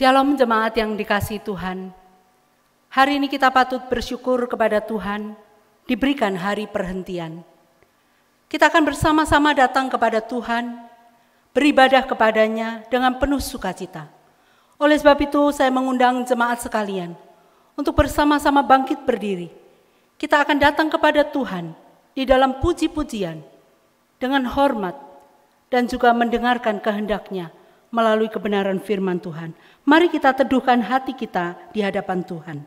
Shalom jemaat yang dikasihi Tuhan. Hari ini kita patut bersyukur kepada Tuhan diberikan hari perhentian. Kita akan bersama-sama datang kepada Tuhan, beribadah kepadanya dengan penuh sukacita. Oleh sebab itu saya mengundang jemaat sekalian untuk bersama-sama bangkit berdiri. Kita akan datang kepada Tuhan di dalam puji-pujian dengan hormat dan juga mendengarkan kehendak-Nya melalui kebenaran firman Tuhan. Mari kita teduhkan hati kita di hadapan Tuhan.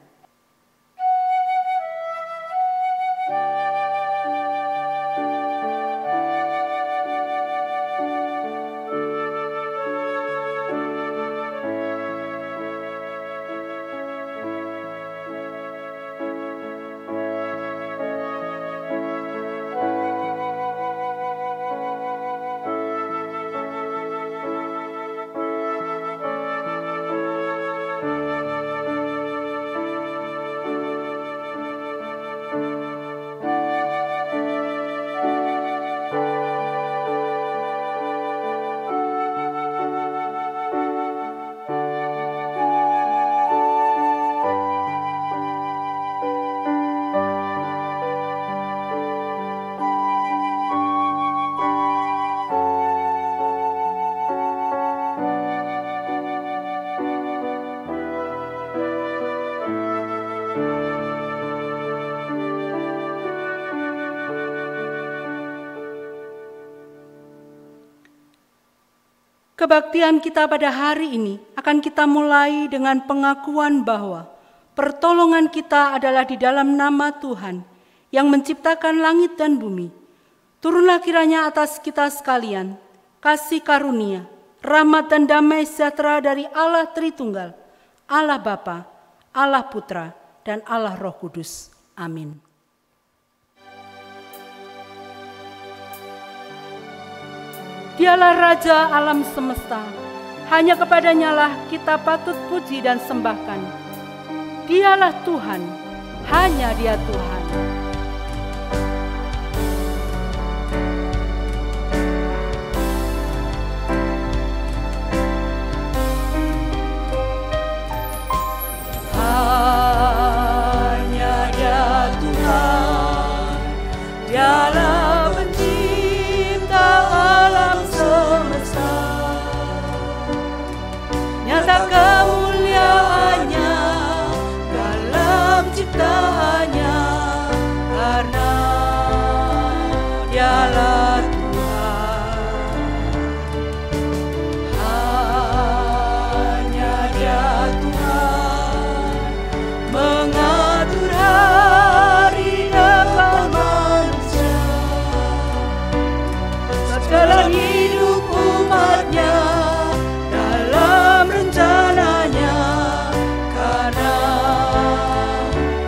Kebaktian kita pada hari ini akan kita mulai dengan pengakuan bahwa pertolongan kita adalah di dalam nama Tuhan yang menciptakan langit dan bumi. Turunlah kiranya atas kita sekalian kasih karunia, rahmat dan damai sejahtera dari Allah Tritunggal, Allah Bapa, Allah Putra, dan Allah Roh Kudus. Amin. Dialah Raja alam semesta, hanya kepadanya lah kita patut puji dan sembahkan. Dialah Tuhan, hanya Dia Tuhan. Hanya Dia Tuhan, Dialah kemuliaannya dalam ciptaannya, karena Dialah Tuhan. Hanya Dia Tuhan mengatur hari depan manusia, segala hidup umatnya dalam rencananya, karena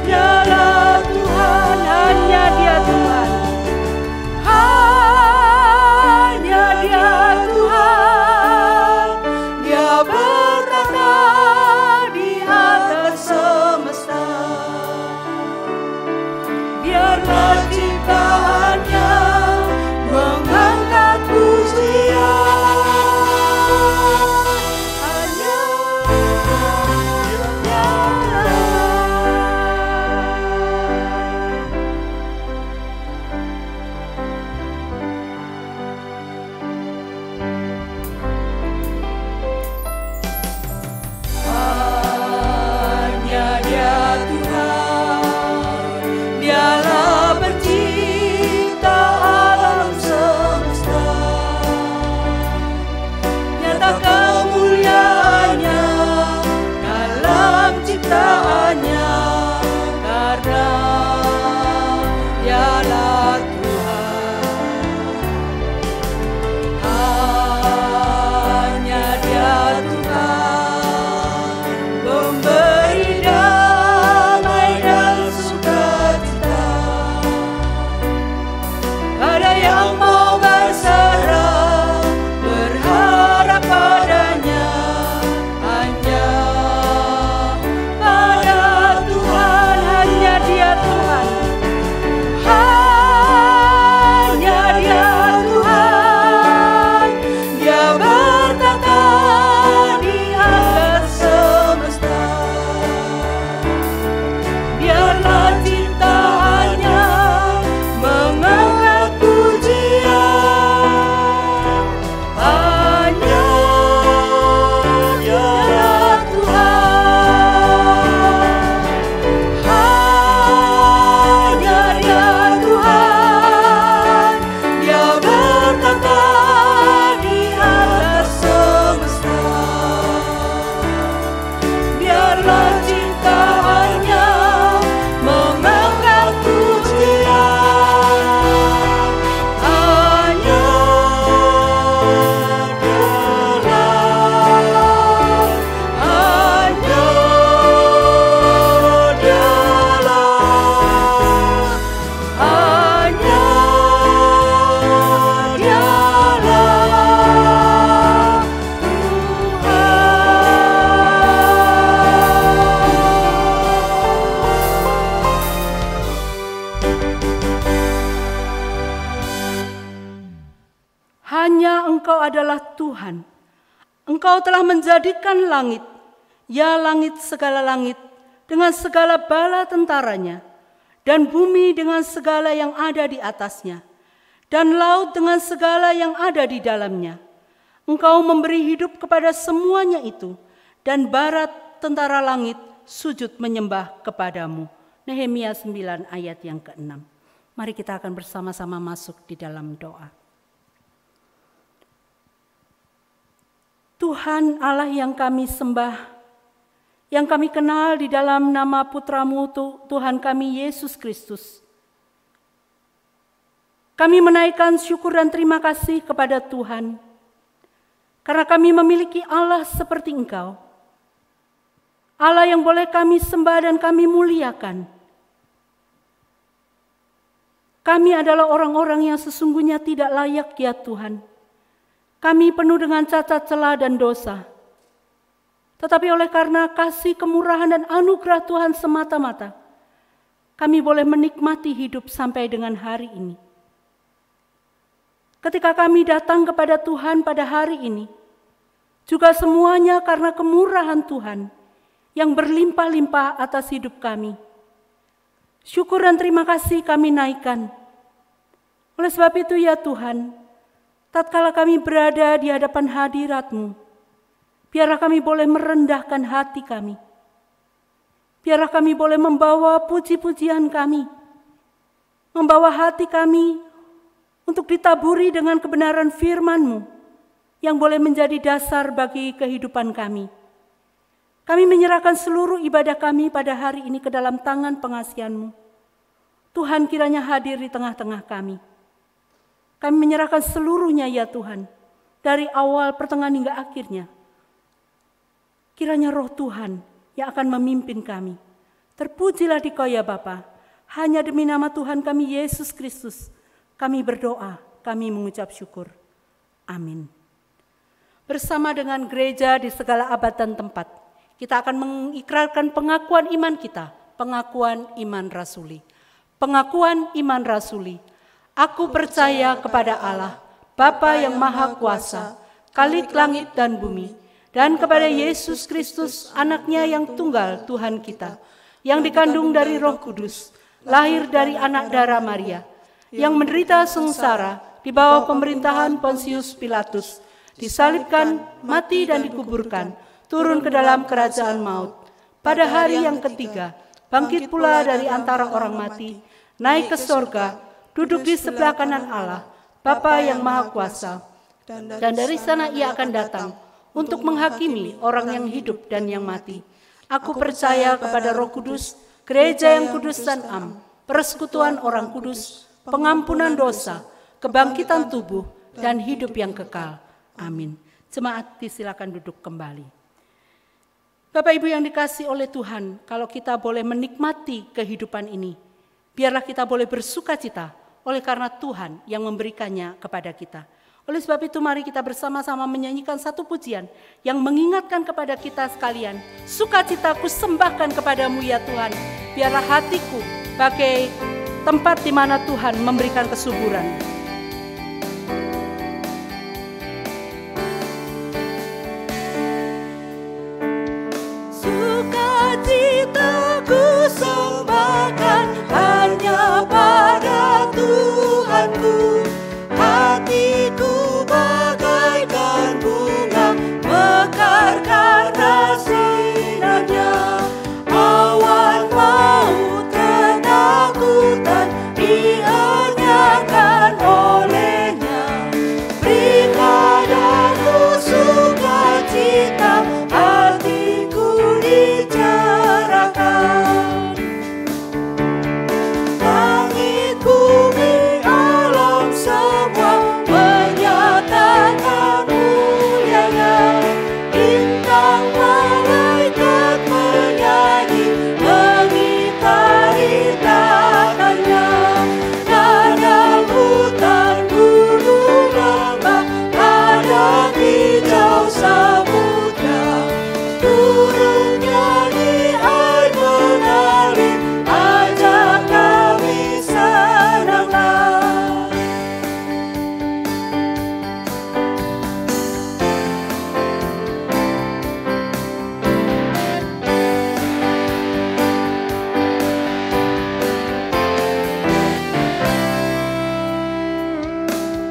Dialah Tuhan, hanya Dia Tuhan. hanya Engkau adalah Tuhan. Engkau telah menjadikan langit, ya langit segala langit, dengan segala bala tentaranya, dan bumi dengan segala yang ada di atasnya, dan laut dengan segala yang ada di dalamnya. Engkau memberi hidup kepada semuanya itu, dan barat tentara langit sujud menyembah kepadamu. Nehemia 9 ayat yang ke-6. Mari kita akan bersama-sama masuk di dalam doa. Tuhan Allah yang kami sembah, yang kami kenal di dalam nama Putra-Mu Tuhan kami Yesus Kristus. Kami menaikkan syukur dan terima kasih kepada Tuhan, karena kami memiliki Allah seperti Engkau. Allah yang boleh kami sembah dan kami muliakan. Kami adalah orang-orang yang sesungguhnya tidak layak ya Tuhan. Kami penuh dengan cacat celah dan dosa. Tetapi oleh karena kasih, kemurahan, dan anugerah Tuhan semata-mata, kami boleh menikmati hidup sampai dengan hari ini. Ketika kami datang kepada Tuhan pada hari ini, juga semuanya karena kemurahan Tuhan yang berlimpah-limpah atas hidup kami. Syukur dan terima kasih kami naikkan. Oleh sebab itu ya Tuhan, tatkala kami berada di hadapan hadirat-Mu, biarlah kami boleh merendahkan hati kami. Biarlah kami boleh membawa puji-pujian kami, membawa hati kami untuk ditaburi dengan kebenaran firman-Mu yang boleh menjadi dasar bagi kehidupan kami. Kami menyerahkan seluruh ibadah kami pada hari ini ke dalam tangan pengasihan-Mu. Tuhan kiranya hadir di tengah-tengah kami. Kami menyerahkan seluruhnya ya Tuhan, dari awal, pertengahan hingga akhirnya. Kiranya roh Tuhan yang akan memimpin kami. Terpujilah Dikau ya Bapa. Hanya demi nama Tuhan kami Yesus Kristus, kami berdoa, kami mengucap syukur. Amin. Bersama dengan gereja di segala abad dan tempat, kita akan mengikrarkan pengakuan iman kita, pengakuan iman rasuli. Pengakuan iman rasuli. Aku percaya kepada Allah, Bapa yang Maha Kuasa, Khalik langit dan bumi, dan kepada Yesus Kristus, Anaknya yang tunggal Tuhan kita, yang dikandung dari Roh Kudus, lahir dari anak darah Maria, yang menderita sengsara di bawah pemerintahan Pontius Pilatus, disalibkan, mati dan dikuburkan, turun ke dalam kerajaan maut. Pada hari yang ketiga, bangkit pula dari antara orang mati, naik ke sorga, duduk di sebelah kanan Allah, Bapa yang Maha Kuasa. Dan dari sana Ia akan datang untuk menghakimi orang yang hidup dan yang mati. Aku percaya kepada Roh Kudus, gereja yang kudus dan am, persekutuan orang kudus, pengampunan dosa, kebangkitan tubuh, dan hidup yang kekal. Amin. Jemaat disilakan duduk kembali. Bapak Ibu yang dikasihi oleh Tuhan, kalau kita boleh menikmati kehidupan ini, biarlah kita boleh bersukacita oleh karena Tuhan yang memberikannya kepada kita. Oleh sebab itu mari kita bersama-sama menyanyikan satu pujian yang mengingatkan kepada kita sekalian, sukacitaku sembahkan kepadamu ya Tuhan, biarlah hatiku bagai tempat di mana Tuhan memberikan kesuburan. Sukacitaku sembahkan hanya pada Tuhanku. Hatiku bagaikan bunga mekar karena sinarnya. Awan maut ketakutan dienyahkan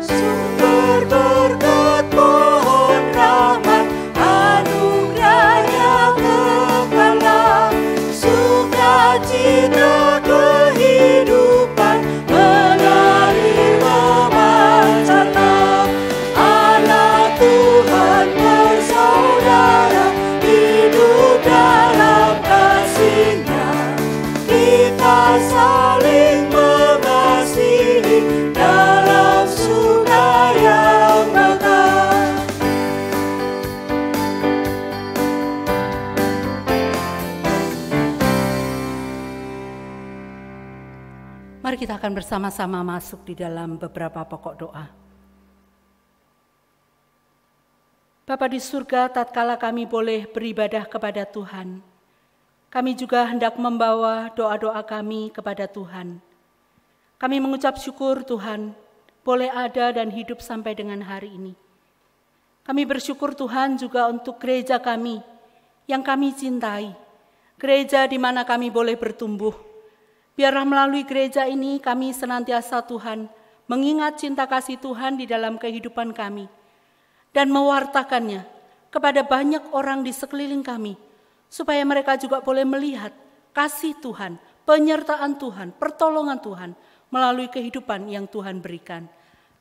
sumber berkat pohon rahmat, anugerahnya kekalan, sukacita kehidupan mengalir memancarlah. Anak Tuhan bersaudara, hidup dalam kasih-Nya, kita saling mengasihi dalam surga yang kekal. Mari kita akan bersama-sama masuk di dalam beberapa pokok doa. Bapa di surga, tatkala kami boleh beribadah kepada Tuhan, kami juga hendak membawa doa-doa kami kepada Tuhan. Kami mengucap syukur Tuhan, boleh ada dan hidup sampai dengan hari ini. Kami bersyukur Tuhan juga untuk gereja kami yang kami cintai, gereja di mana kami boleh bertumbuh. Biarlah melalui gereja ini kami senantiasa Tuhan mengingat cinta kasih Tuhan di dalam kehidupan kami dan mewartakannya kepada banyak orang di sekeliling kami, supaya mereka juga boleh melihat kasih Tuhan, penyertaan Tuhan, pertolongan Tuhan melalui kehidupan yang Tuhan berikan.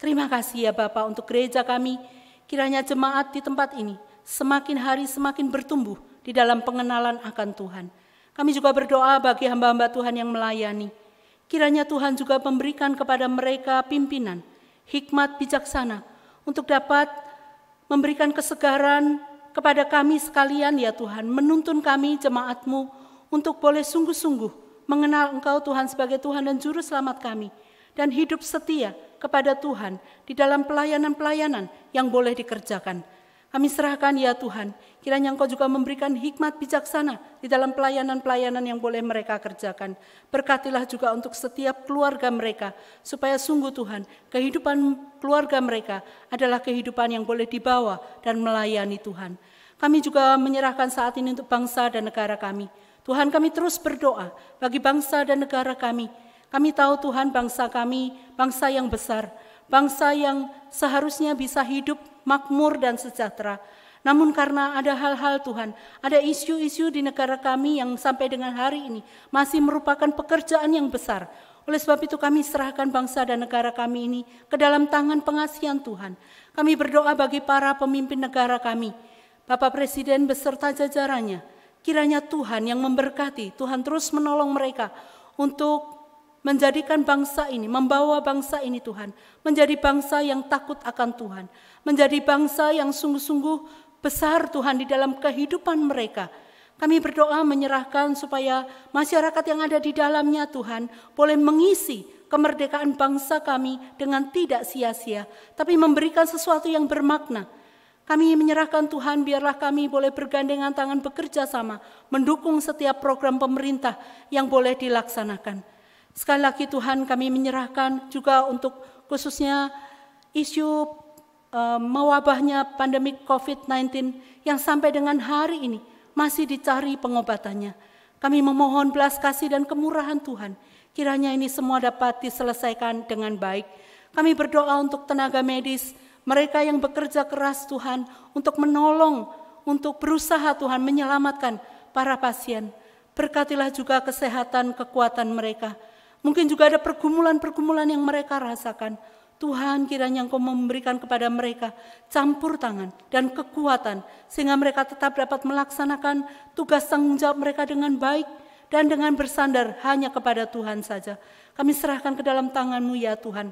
Terima kasih ya Bapa untuk gereja kami, kiranya jemaat di tempat ini semakin hari semakin bertumbuh di dalam pengenalan akan Tuhan. Kami juga berdoa bagi hamba-hamba Tuhan yang melayani. Kiranya Tuhan juga memberikan kepada mereka pimpinan, hikmat bijaksana untuk dapat memberikan kesegaran kepada kami sekalian ya Tuhan, menuntun kami jemaat-Mu untuk boleh sungguh-sungguh mengenal Engkau Tuhan sebagai Tuhan dan Juru Selamat kami, dan hidup setia kepada Tuhan di dalam pelayanan-pelayanan yang boleh dikerjakan. Kami serahkan ya Tuhan, kiranya Engkau juga memberikan hikmat bijaksana di dalam pelayanan-pelayanan yang boleh mereka kerjakan. Berkatilah juga untuk setiap keluarga mereka, supaya sungguh Tuhan, kehidupan keluarga mereka adalah kehidupan yang boleh dibawa dan melayani Tuhan. Kami juga menyerahkan saat ini untuk bangsa dan negara kami. Tuhan, kami terus berdoa bagi bangsa dan negara kami. Kami tahu Tuhan, bangsa kami, bangsa yang besar, bangsa yang seharusnya bisa hidup makmur dan sejahtera. Namun karena ada hal-hal Tuhan, ada isu-isu di negara kami yang sampai dengan hari ini masih merupakan pekerjaan yang besar. Oleh sebab itu kami serahkan bangsa dan negara kami ini ke dalam tangan pengasihan Tuhan. Kami berdoa bagi para pemimpin negara kami, Bapak Presiden beserta jajarannya. Kiranya Tuhan yang memberkati, Tuhan terus menolong mereka untuk menjadikan bangsa ini, membawa bangsa ini Tuhan, menjadi bangsa yang takut akan Tuhan, menjadi bangsa yang sungguh-sungguh besar Tuhan di dalam kehidupan mereka. Kami berdoa menyerahkan supaya masyarakat yang ada di dalamnya Tuhan boleh mengisi kemerdekaan bangsa kami dengan tidak sia-sia, tapi memberikan sesuatu yang bermakna. Kami menyerahkan Tuhan, biarlah kami boleh bergandengan tangan bekerja sama, mendukung setiap program pemerintah yang boleh dilaksanakan. Sekali lagi Tuhan, kami menyerahkan juga untuk khususnya isu mewabahnya pandemi COVID-19 yang sampai dengan hari ini masih dicari pengobatannya. Kami memohon belas kasih dan kemurahan Tuhan, kiranya ini semua dapat diselesaikan dengan baik. Kami berdoa untuk tenaga medis, mereka yang bekerja keras Tuhan untuk menolong, untuk berusaha Tuhan menyelamatkan para pasien. Berkatilah juga kesehatan, kekuatan mereka. Mungkin juga ada pergumulan-pergumulan yang mereka rasakan. Tuhan, kiranya Engkau memberikan kepada mereka campur tangan dan kekuatan, sehingga mereka tetap dapat melaksanakan tugas tanggung jawab mereka dengan baik dan dengan bersandar hanya kepada Tuhan saja. Kami serahkan ke dalam tangan-Mu ya Tuhan.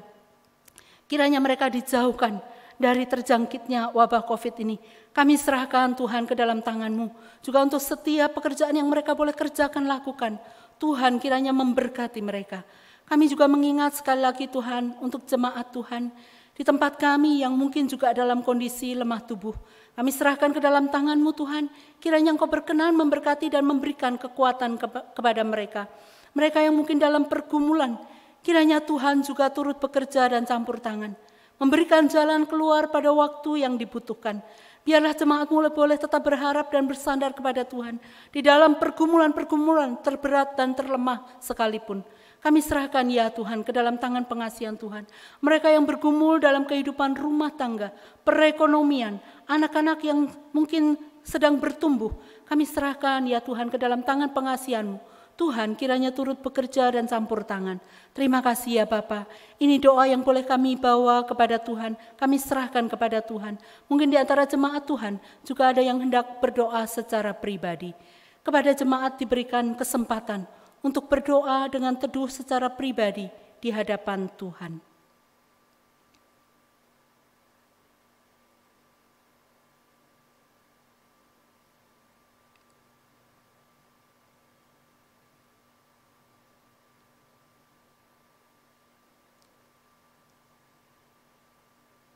Kiranya mereka dijauhkan dari terjangkitnya wabah COVID ini. Kami serahkan Tuhan ke dalam tangan-Mu. Juga untuk setiap pekerjaan yang mereka boleh kerjakan, lakukan. Tuhan kiranya memberkati mereka. Kami juga mengingat sekali lagi Tuhan untuk jemaat Tuhan di tempat kami yang mungkin juga dalam kondisi lemah tubuh. Kami serahkan ke dalam tangan-Mu Tuhan, kiranya Engkau berkenan memberkati dan memberikan kekuatan kepada mereka. Mereka yang mungkin dalam pergumulan, kiranya Tuhan juga turut bekerja dan campur tangan, memberikan jalan keluar pada waktu yang dibutuhkan. Biarlah jemaat-Mu boleh tetap berharap dan bersandar kepada Tuhan di dalam pergumulan-pergumulan terberat dan terlemah sekalipun. Kami serahkan ya Tuhan ke dalam tangan pengasihan Tuhan. Mereka yang bergumul dalam kehidupan rumah tangga, perekonomian, anak-anak yang mungkin sedang bertumbuh. Kami serahkan ya Tuhan ke dalam tangan pengasihan-Mu. Tuhan kiranya turut bekerja dan campur tangan. Terima kasih ya Bapa. Ini doa yang boleh kami bawa kepada Tuhan. Kami serahkan kepada Tuhan. Mungkin di antara jemaat Tuhan juga ada yang hendak berdoa secara pribadi. Kepada jemaat diberikan kesempatan untuk berdoa dengan teduh secara pribadi di hadapan Tuhan.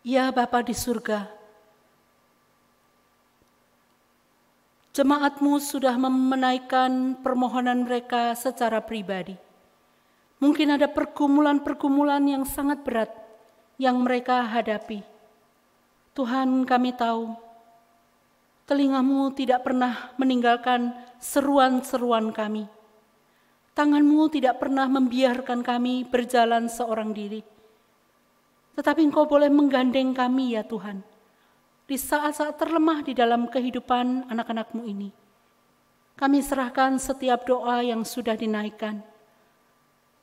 Ya Bapa di surga, jemaat-Mu sudah menaikkan permohonan mereka secara pribadi. Mungkin ada pergumulan-pergumulan yang sangat berat yang mereka hadapi. Tuhan, kami tahu, telinga-Mu tidak pernah meninggalkan seruan-seruan kami. Tangan-Mu tidak pernah membiarkan kami berjalan seorang diri. Tetapi Engkau boleh menggandeng kami ya Tuhan, di saat-saat terlemah di dalam kehidupan anak-anak-Mu ini. Kami serahkan setiap doa yang sudah dinaikkan,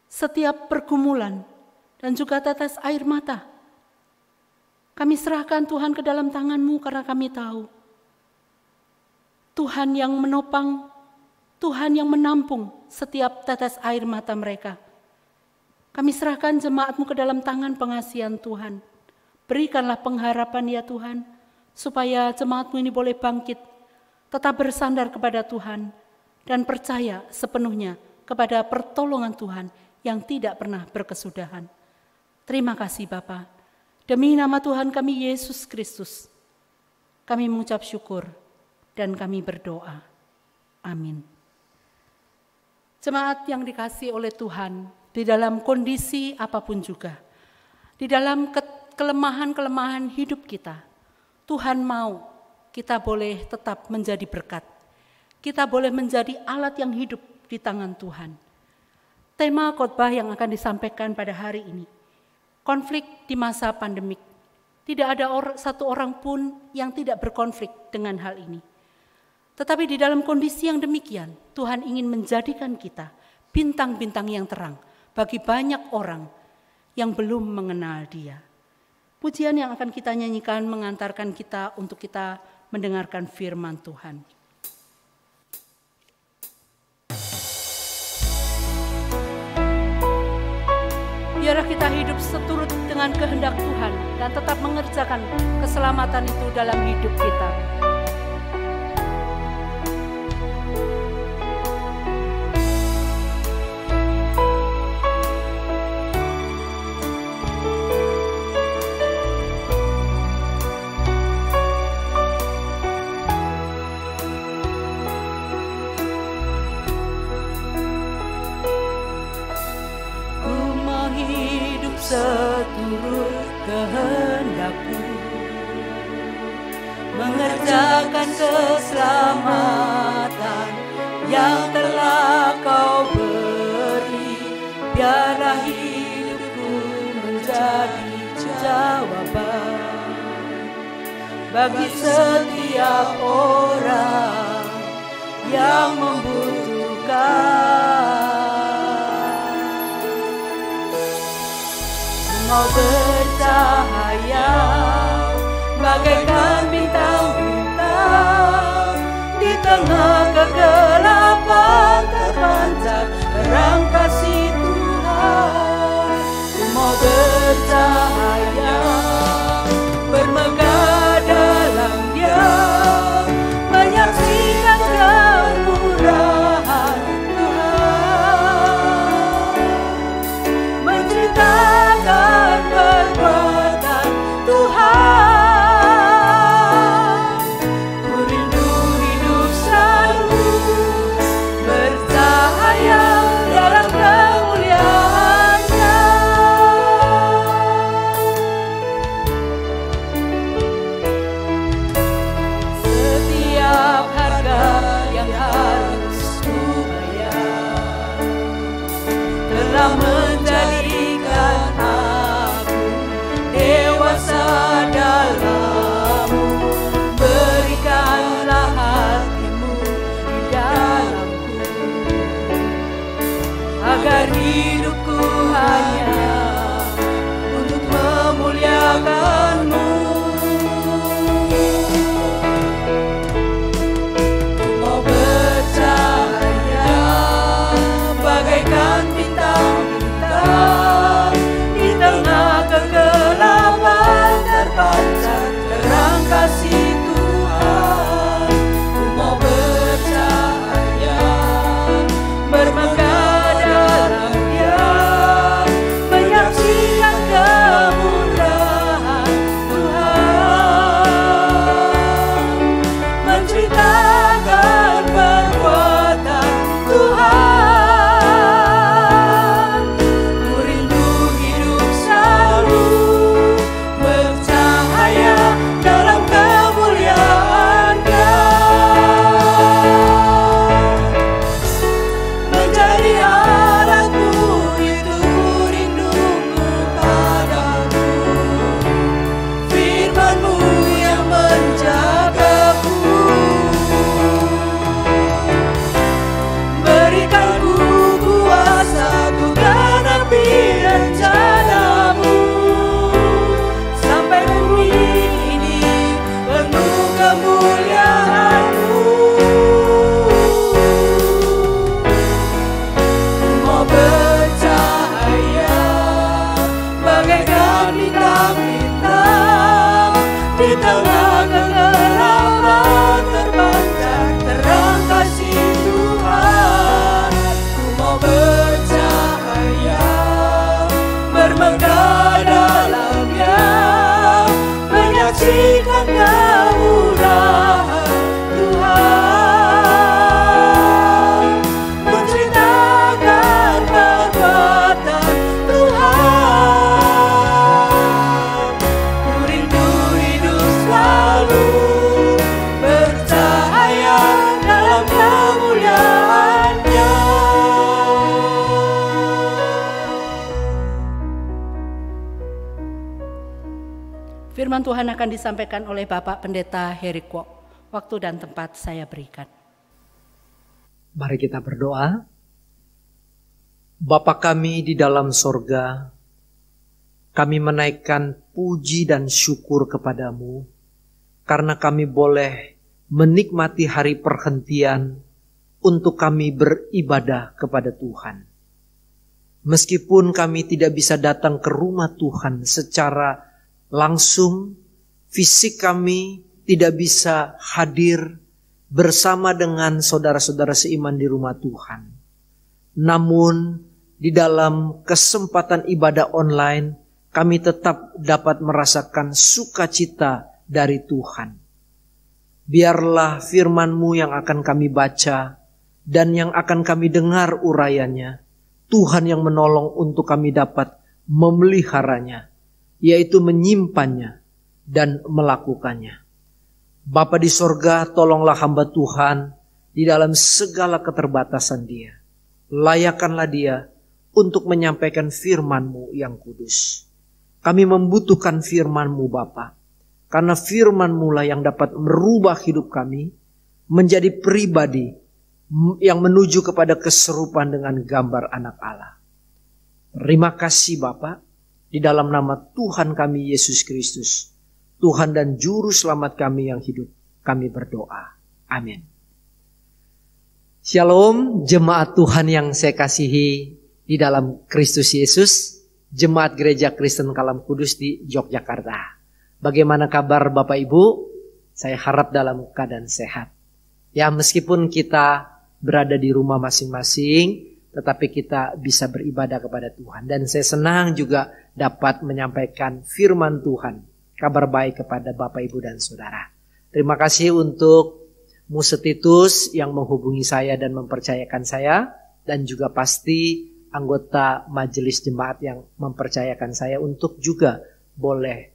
setiap pergumulan, dan juga tetes air mata. Kami serahkan Tuhan ke dalam tangan-Mu karena kami tahu Tuhan yang menopang, Tuhan yang menampung setiap tetes air mata mereka. Kami serahkan jemaat-Mu ke dalam tangan pengasihan Tuhan. Berikanlah pengharapan ya Tuhan, supaya jemaat-Mu ini boleh bangkit, tetap bersandar kepada Tuhan, dan percaya sepenuhnya kepada pertolongan Tuhan yang tidak pernah berkesudahan. Terima kasih Bapa. Demi nama Tuhan kami Yesus Kristus, kami mengucap syukur dan kami berdoa. Amin. Jemaat yang dikasihi oleh Tuhan, di dalam kondisi apapun juga, di dalam kelemahan-kelemahan hidup kita, Tuhan mau kita boleh tetap menjadi berkat. Kita boleh menjadi alat yang hidup di tangan Tuhan. Tema khotbah yang akan disampaikan pada hari ini, konflik di masa pandemik. Tidak ada satu orang pun yang tidak berkonflik dengan hal ini. Tetapi di dalam kondisi yang demikian, Tuhan ingin menjadikan kita bintang-bintang yang terang bagi banyak orang yang belum mengenal Dia. Pujian yang akan kita nyanyikan mengantarkan kita untuk kita mendengarkan firman Tuhan. Biarlah kita hidup seturut dengan kehendak Tuhan dan tetap mengerjakan keselamatan itu dalam hidup kita. Seturut kehendak-Mu, mengerjakan keselamatan yang telah Kau beri. Biarlah hidupku menjadi jawaban bagi setiap orang yang membutuhkan. Mau bercahaya bagaikan bintang-bintang, di tengah kegelapan terpancar terang kasih Tuhan. Mau bercahaya bermegah dalam Dia, menyaksikan kemurahan Tuhan, menceritakan perbuatan Tuhan. Ku rindu hidup selalu bercahaya dalam tengah kegelapan terpancar terang kasih Tuhan. Ku mau bercahaya, bermegah dalamnya, menyaksikan kemurahan Tuhan, menceritakan perbuatan Tuhan. Ku rindu hidup selalu bercahaya dalam kemuliaan-Nya. Firman Tuhan akan disampaikan oleh Bapak Pendeta Heri Kwok. Waktu dan tempat saya berikan. Mari kita berdoa. Bapa kami di dalam sorga, kami menaikkan puji dan syukur kepadamu, karena kami boleh menikmati hari perhentian untuk kami beribadah kepada Tuhan. Meskipun kami tidak bisa datang ke rumah Tuhan secara langsung, fisik kami tidak bisa hadir bersama dengan saudara-saudara seiman di rumah Tuhan. Namun di dalam kesempatan ibadah online, kami tetap dapat merasakan sukacita dari Tuhan. Biarlah firman-Mu yang akan kami baca dan yang akan kami dengar urayanya, Tuhan yang menolong untuk kami dapat memeliharanya, yaitu menyimpannya dan melakukannya. Bapa di sorga, tolonglah hamba Tuhan di dalam segala keterbatasan dia. Layakkanlah dia untuk menyampaikan firman-Mu yang kudus. Kami membutuhkan firman-Mu Bapa, karena firman-Mu lah yang dapat merubah hidup kami menjadi pribadi yang menuju kepada keserupaan dengan gambar anak Allah. Terima kasih Bapa. Di dalam nama Tuhan kami Yesus Kristus, Tuhan dan Juru Selamat kami yang hidup, kami berdoa. Amin. Shalom, jemaat Tuhan yang saya kasihi di dalam Kristus Yesus, Jemaat Gereja Kristen Kalam Kudus di Yogyakarta. Bagaimana kabar Bapak Ibu? Saya harap dalam keadaan sehat. Ya, meskipun kita berada di rumah masing-masing, tetapi kita bisa beribadah kepada Tuhan. Dan saya senang juga dapat menyampaikan firman Tuhan, kabar baik kepada Bapak, Ibu, dan Saudara. Terima kasih untuk Musetitus yang menghubungi saya dan mempercayakan saya, dan juga pasti anggota majelis jemaat yang mempercayakan saya untuk juga boleh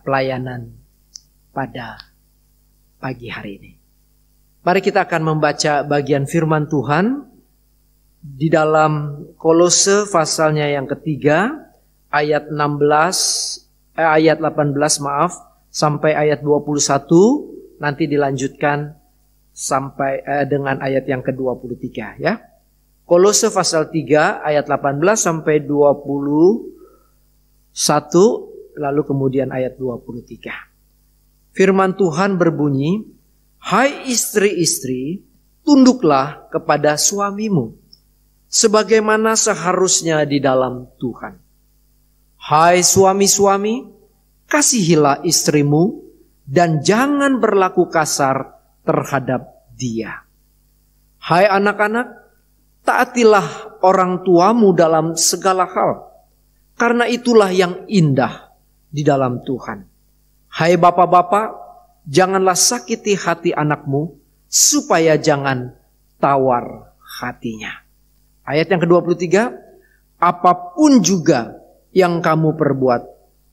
pelayanan pada pagi hari ini. Mari kita akan membaca bagian firman Tuhan di dalam Kolose pasalnya yang ketiga, ayat 18 sampai ayat 21, nanti dilanjutkan sampai dengan ayat yang ke-23 ya. Kolose pasal 3 ayat 18 sampai 21, lalu kemudian ayat 23. Firman Tuhan berbunyi, "Hai istri-istri, tunduklah kepada suamimu sebagaimana seharusnya di dalam Tuhan. Hai suami-suami, kasihilah istrimu dan jangan berlaku kasar terhadap dia. Hai anak-anak, taatilah orang tuamu dalam segala hal, karena itulah yang indah di dalam Tuhan. Hai bapak-bapak, janganlah sakiti hati anakmu, supaya jangan tawar hatinya." Ayat yang ke-23, "Apapun juga yang kamu perbuat,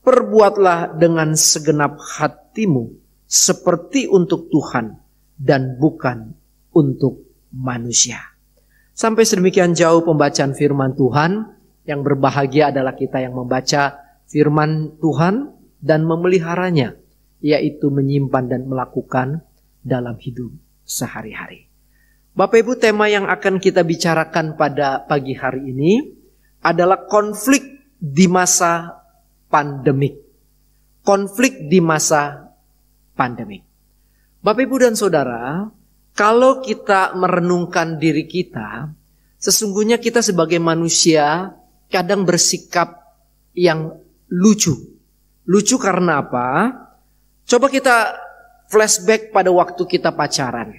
perbuatlah dengan segenap hatimu, seperti untuk Tuhan dan bukan untuk manusia." Sampai sedemikian jauh pembacaan firman Tuhan. Yang berbahagia adalah kita yang membaca firman Tuhan dan memeliharanya, yaitu menyimpan dan melakukan dalam hidup sehari-hari. Bapak Ibu, tema yang akan kita bicarakan pada pagi hari ini adalah konflik di masa pandemik. Konflik di masa pandemik. Bapak Ibu dan Saudara, kalau kita merenungkan diri kita, sesungguhnya kita sebagai manusia kadang bersikap yang lucu. Lucu karena apa? Coba kita flashback pada waktu kita pacaran.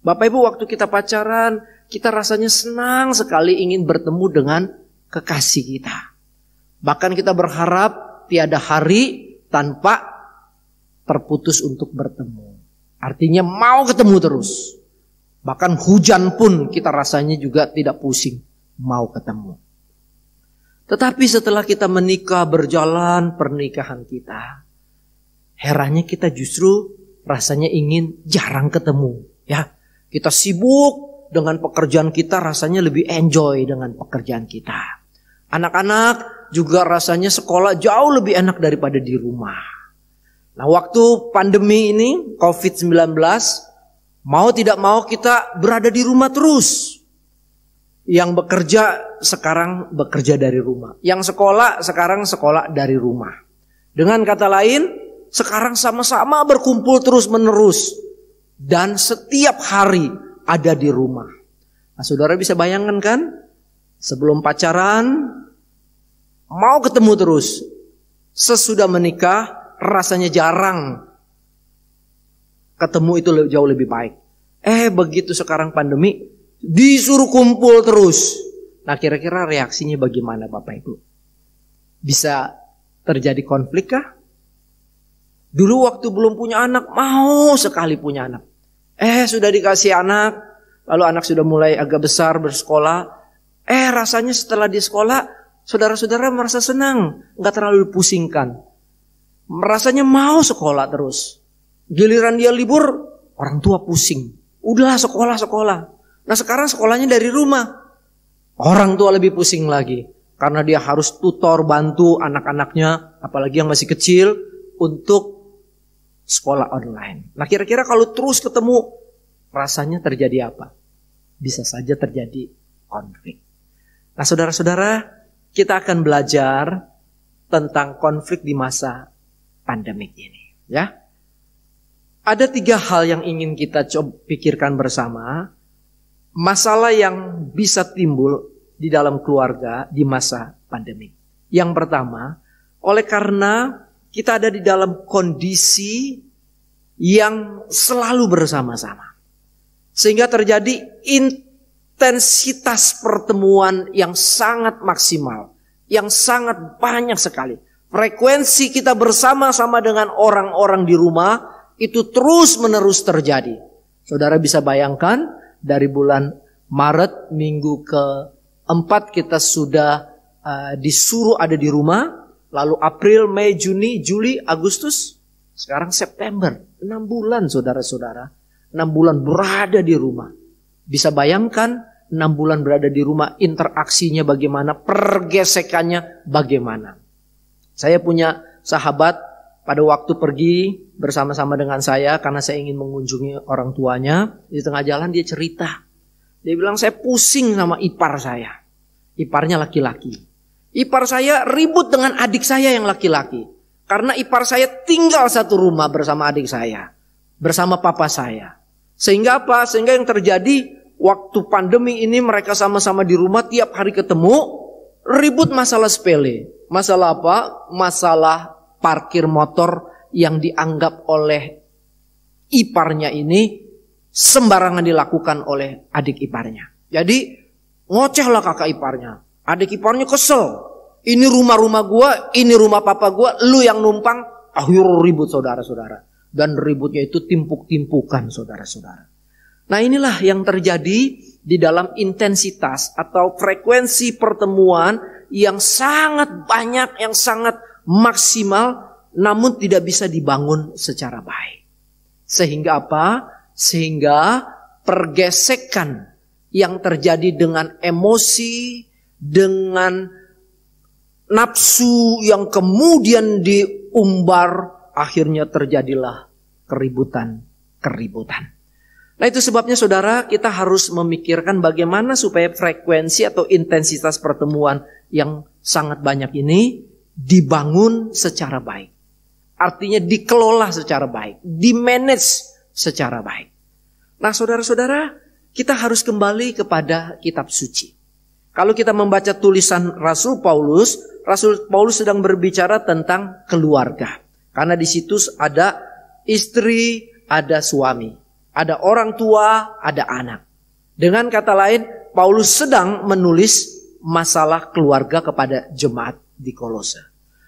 Bapak Ibu, waktu kita pacaran, kita rasanya senang sekali ingin bertemu dengan kekasih kita. Bahkan kita berharap tiada hari tanpa terputus untuk bertemu. Artinya mau ketemu terus. Bahkan hujan pun kita rasanya juga tidak pusing, mau ketemu. Tetapi setelah kita menikah, berjalan pernikahan kita, herannya kita justru rasanya ingin jarang ketemu. Ya, kita sibuk dengan pekerjaan kita, rasanya lebih enjoy dengan pekerjaan kita. Anak-anak juga rasanya sekolah jauh lebih enak daripada di rumah. Nah, waktu pandemi ini, COVID-19, mau tidak mau kita berada di rumah terus. Yang bekerja sekarang bekerja dari rumah. Yang sekolah sekarang sekolah dari rumah. Dengan kata lain, sekarang sama-sama berkumpul terus menerus. Dan setiap hari ada di rumah. Nah, saudara bisa bayangkan kan? Sebelum pacaran, mau ketemu terus. Sesudah menikah, rasanya jarang ketemu, itu jauh lebih baik. Begitu sekarang pandemi, disuruh kumpul terus. Nah, kira-kira reaksinya bagaimana Bapak Ibu? Bisa terjadi konflik kah? Dulu waktu belum punya anak, mau sekali punya anak. Sudah dikasih anak, lalu anak sudah mulai agak besar bersekolah. Rasanya setelah di sekolah, saudara-saudara merasa senang, nggak terlalu dipusingkan. Rasanya mau sekolah terus. Giliran dia libur, orang tua pusing. Udahlah sekolah. Nah, sekarang sekolahnya dari rumah. Orang tua lebih pusing lagi. Karena dia harus tutor, bantu anak-anaknya, apalagi yang masih kecil, untuk sekolah online. Nah, kira-kira kalau terus ketemu, rasanya terjadi apa? Bisa saja terjadi konflik. Nah, saudara-saudara, kita akan belajar tentang konflik di masa pandemik ini. Ya, ada 3 hal yang ingin kita coba pikirkan bersama. Masalah yang bisa timbul di dalam keluarga di masa pandemi. Yang pertama, oleh karena kita ada di dalam kondisi yang selalu bersama-sama. Sehingga terjadi intensitas pertemuan yang sangat maksimal. Yang sangat banyak sekali. Frekuensi kita bersama-sama dengan orang-orang di rumah itu terus menerus terjadi. Saudara bisa bayangkan, dari bulan Maret minggu ke-4 kita sudah disuruh ada di rumah. Lalu April, Mei, Juni, Juli, Agustus. Sekarang September. 6 bulan saudara-saudara. 6 bulan berada di rumah. Bisa bayangkan 6 bulan berada di rumah, interaksinya bagaimana, pergesekannya bagaimana. Saya punya sahabat pada waktu pergi bersama-sama dengan saya karena saya ingin mengunjungi orang tuanya. Di tengah jalan dia cerita. Dia bilang, saya pusing sama ipar saya. Iparnya laki-laki. Ipar saya ribut dengan adik saya yang laki-laki. Karena ipar saya tinggal satu rumah bersama adik saya. Bersama papa saya. Sehingga apa? Sehingga yang terjadi waktu pandemi ini mereka sama-sama di rumah tiap hari ketemu. Ribut masalah sepele. Masalah apa? Masalah parkir motor yang dianggap oleh iparnya ini sembarangan dilakukan oleh adik iparnya. Jadi ngocehlah kakak iparnya. Adik iparnya kesel. Ini rumah gua, ini rumah papa gua, lu yang numpang. Akhirnya ribut saudara-saudara. Dan ributnya itu timpuk-timpukan saudara-saudara. Nah, inilah yang terjadi di dalam intensitas atau frekuensi pertemuan yang sangat banyak, yang sangat maksimal, namun tidak bisa dibangun secara baik. Sehingga apa? Sehingga pergesekan yang terjadi dengan emosi, dengan nafsu yang kemudian diumbar, akhirnya terjadilah keributan. Nah, itu sebabnya saudara, kita harus memikirkan bagaimana supaya frekuensi atau intensitas pertemuan yang sangat banyak ini dibangun secara baik. Artinya dikelola secara baik, dimanage secara baik. Nah, saudara-saudara, kita harus kembali kepada kitab suci. Kalau kita membaca tulisan Rasul Paulus sedang berbicara tentang keluarga. Karena di situ ada istri, ada suami. Ada orang tua, ada anak. Dengan kata lain, Paulus sedang menulis masalah keluarga kepada jemaat di Kolose.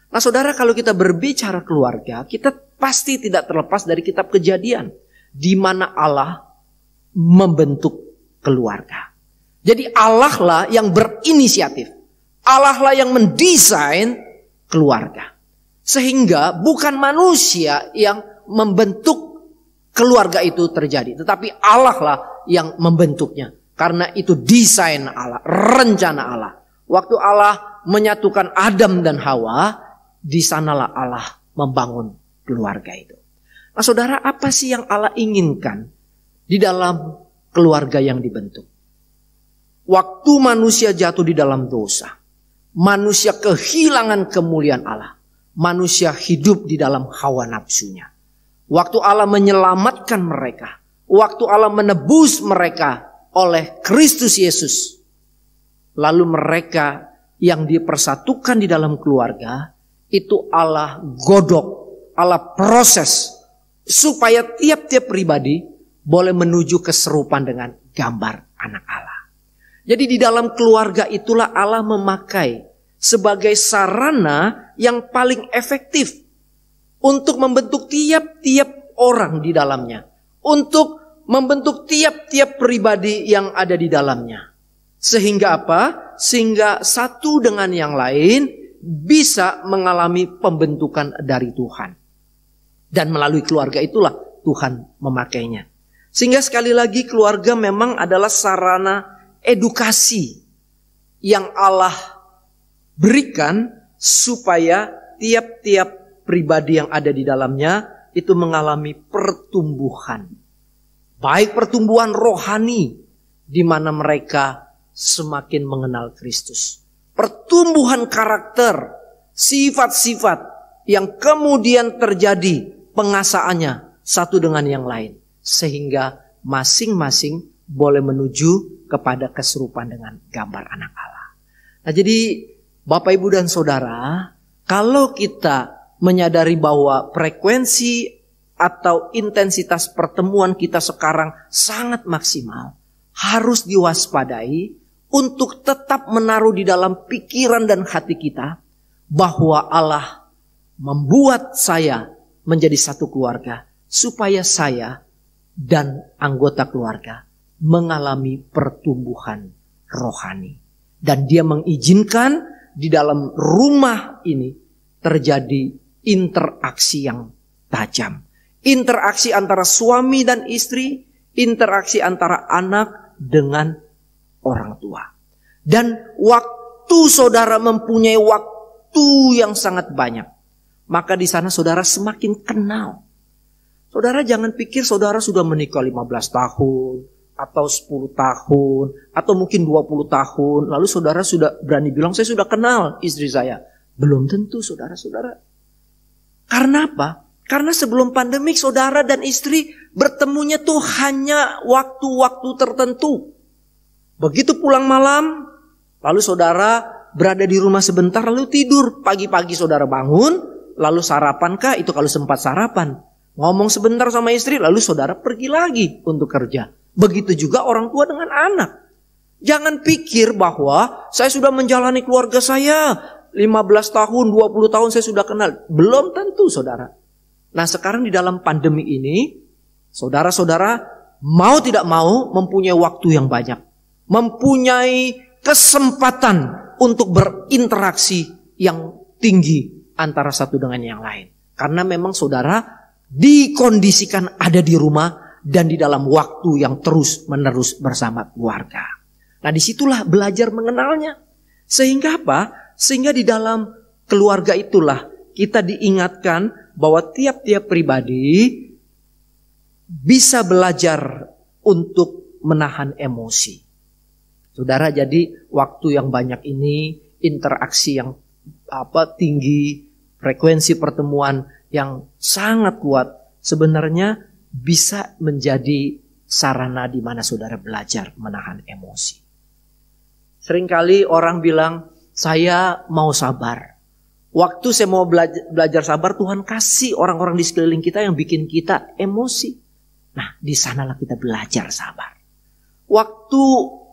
Nah saudara, kalau kita berbicara keluarga, kita pasti tidak terlepas dari kitab Kejadian, di mana Allah membentuk keluarga. Jadi Allah lah yang berinisiatif. Allah lah yang mendesain keluarga. Sehingga bukan manusia yang membentuk keluarga itu terjadi. Tetapi Allah lah yang membentuknya. Karena itu desain Allah, rencana Allah. Waktu Allah menyatukan Adam dan Hawa, di sanalah Allah membangun keluarga itu. Nah saudara, apa sih yang Allah inginkan di dalam keluarga yang dibentuk? Waktu manusia jatuh di dalam dosa, manusia kehilangan kemuliaan Allah. Manusia hidup di dalam hawa nafsunya. Waktu Allah menyelamatkan mereka, waktu Allah menebus mereka oleh Kristus Yesus, lalu mereka yang dipersatukan di dalam keluarga, itu Allah godok, Allah proses, supaya tiap-tiap pribadi boleh menuju keserupan dengan gambar anak Allah. Jadi di dalam keluarga itulah Allah memakai sebagai sarana yang paling efektif untuk membentuk tiap-tiap orang di dalamnya. Untuk membentuk tiap-tiap pribadi yang ada di dalamnya. Sehingga apa? Sehingga satu dengan yang lain bisa mengalami pembentukan dari Tuhan. Dan melalui keluarga itulah Tuhan memakainya. Sehingga sekali lagi keluarga memang adalah sarana edukasi yang Allah berikan supaya tiap-tiap pribadi yang ada di dalamnya itu mengalami pertumbuhan. Baik pertumbuhan rohani di mana mereka semakin mengenal Kristus. Pertumbuhan karakter, sifat-sifat yang kemudian terjadi pengasaannya satu dengan yang lain. Sehingga masing-masing boleh menuju kepada keserupan dengan gambar anak Allah. Nah jadi Bapak Ibu dan Saudara, kalau kita menyadari bahwa frekuensi atau intensitas pertemuan kita sekarang sangat maksimal, harus diwaspadai untuk tetap menaruh di dalam pikiran dan hati kita bahwa Allah membuat saya menjadi satu keluarga supaya saya dan anggota keluarga mengalami pertumbuhan rohani. Dan Dia mengizinkan di dalam rumah ini terjadi interaksi yang tajam. Interaksi antara suami dan istri, interaksi antara anak dengan orang tua. Dan waktu saudara mempunyai waktu yang sangat banyak, maka di sana saudara semakin kenal. Saudara jangan pikir saudara sudah menikah 15 tahun, atau 10 tahun, atau mungkin 20 tahun, lalu saudara sudah berani bilang, saya sudah kenal istri saya. Belum tentu saudara-saudara. Karena apa? Karena sebelum pandemik saudara dan istri bertemunya tuh hanya waktu-waktu tertentu. Begitu pulang malam, lalu saudara berada di rumah sebentar, lalu tidur. Pagi-pagi saudara bangun, lalu sarapan kah? Itu kalau sempat sarapan. Ngomong sebentar sama istri, lalu saudara pergi lagi untuk kerja. Begitu juga orang tua dengan anak. Jangan pikir bahwa saya sudah menjalani keluarga saya 15 tahun, 20 tahun saya sudah kenal. Belum tentu saudara. Nah sekarang di dalam pandemi ini, saudara-saudara mau tidak mau mempunyai waktu yang banyak. Mempunyai kesempatan untuk berinteraksi yang tinggi antara satu dengan yang lain. Karena memang saudara dikondisikan ada di rumah dan di dalam waktu yang terus-menerus bersama keluarga. Nah disitulah belajar mengenalnya. Sehingga apa? Sehingga di dalam keluarga itulah kita diingatkan bahwa tiap-tiap pribadi bisa belajar untuk menahan emosi. Saudara, jadi waktu yang banyak ini, interaksi yang tinggi, frekuensi pertemuan yang sangat kuat, sebenarnya bisa menjadi sarana di mana saudara belajar menahan emosi. Seringkali orang bilang, saya mau sabar. Waktu saya mau belajar sabar, Tuhan kasih orang-orang di sekeliling kita yang bikin kita emosi. Nah, di sanalah kita belajar sabar. Waktu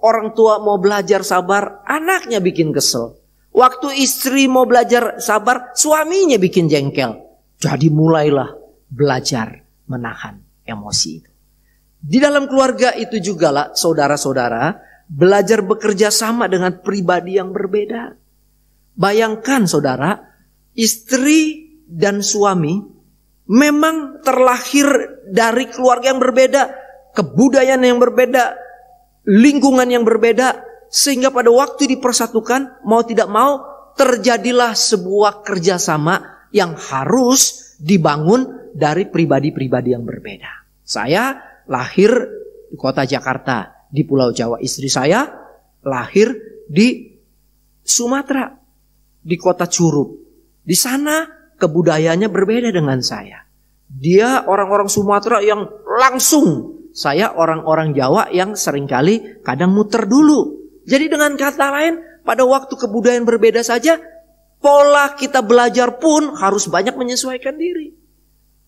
orang tua mau belajar sabar, anaknya bikin kesel. Waktu istri mau belajar sabar, suaminya bikin jengkel. Jadi mulailah belajar menahan emosi itu. Di dalam keluarga itu juga lah, saudara-saudara, belajar bekerja sama dengan pribadi yang berbeda. Bayangkan saudara, istri dan suami memang terlahir dari keluarga yang berbeda, kebudayaan yang berbeda, lingkungan yang berbeda, sehingga pada waktu dipersatukan, mau tidak mau terjadilah sebuah kerjasama yang harus dibangun dari pribadi-pribadi yang berbeda. Saya lahir di kota Jakarta, di Pulau Jawa. Istri saya lahir di Sumatera, di kota Curup. Di sana kebudayaannya berbeda dengan saya. Dia orang-orang Sumatera yang langsung, saya orang-orang Jawa yang seringkali kadang muter dulu. Jadi dengan kata lain, pada waktu kebudayaan berbeda saja, pola kita belajar pun harus banyak menyesuaikan diri.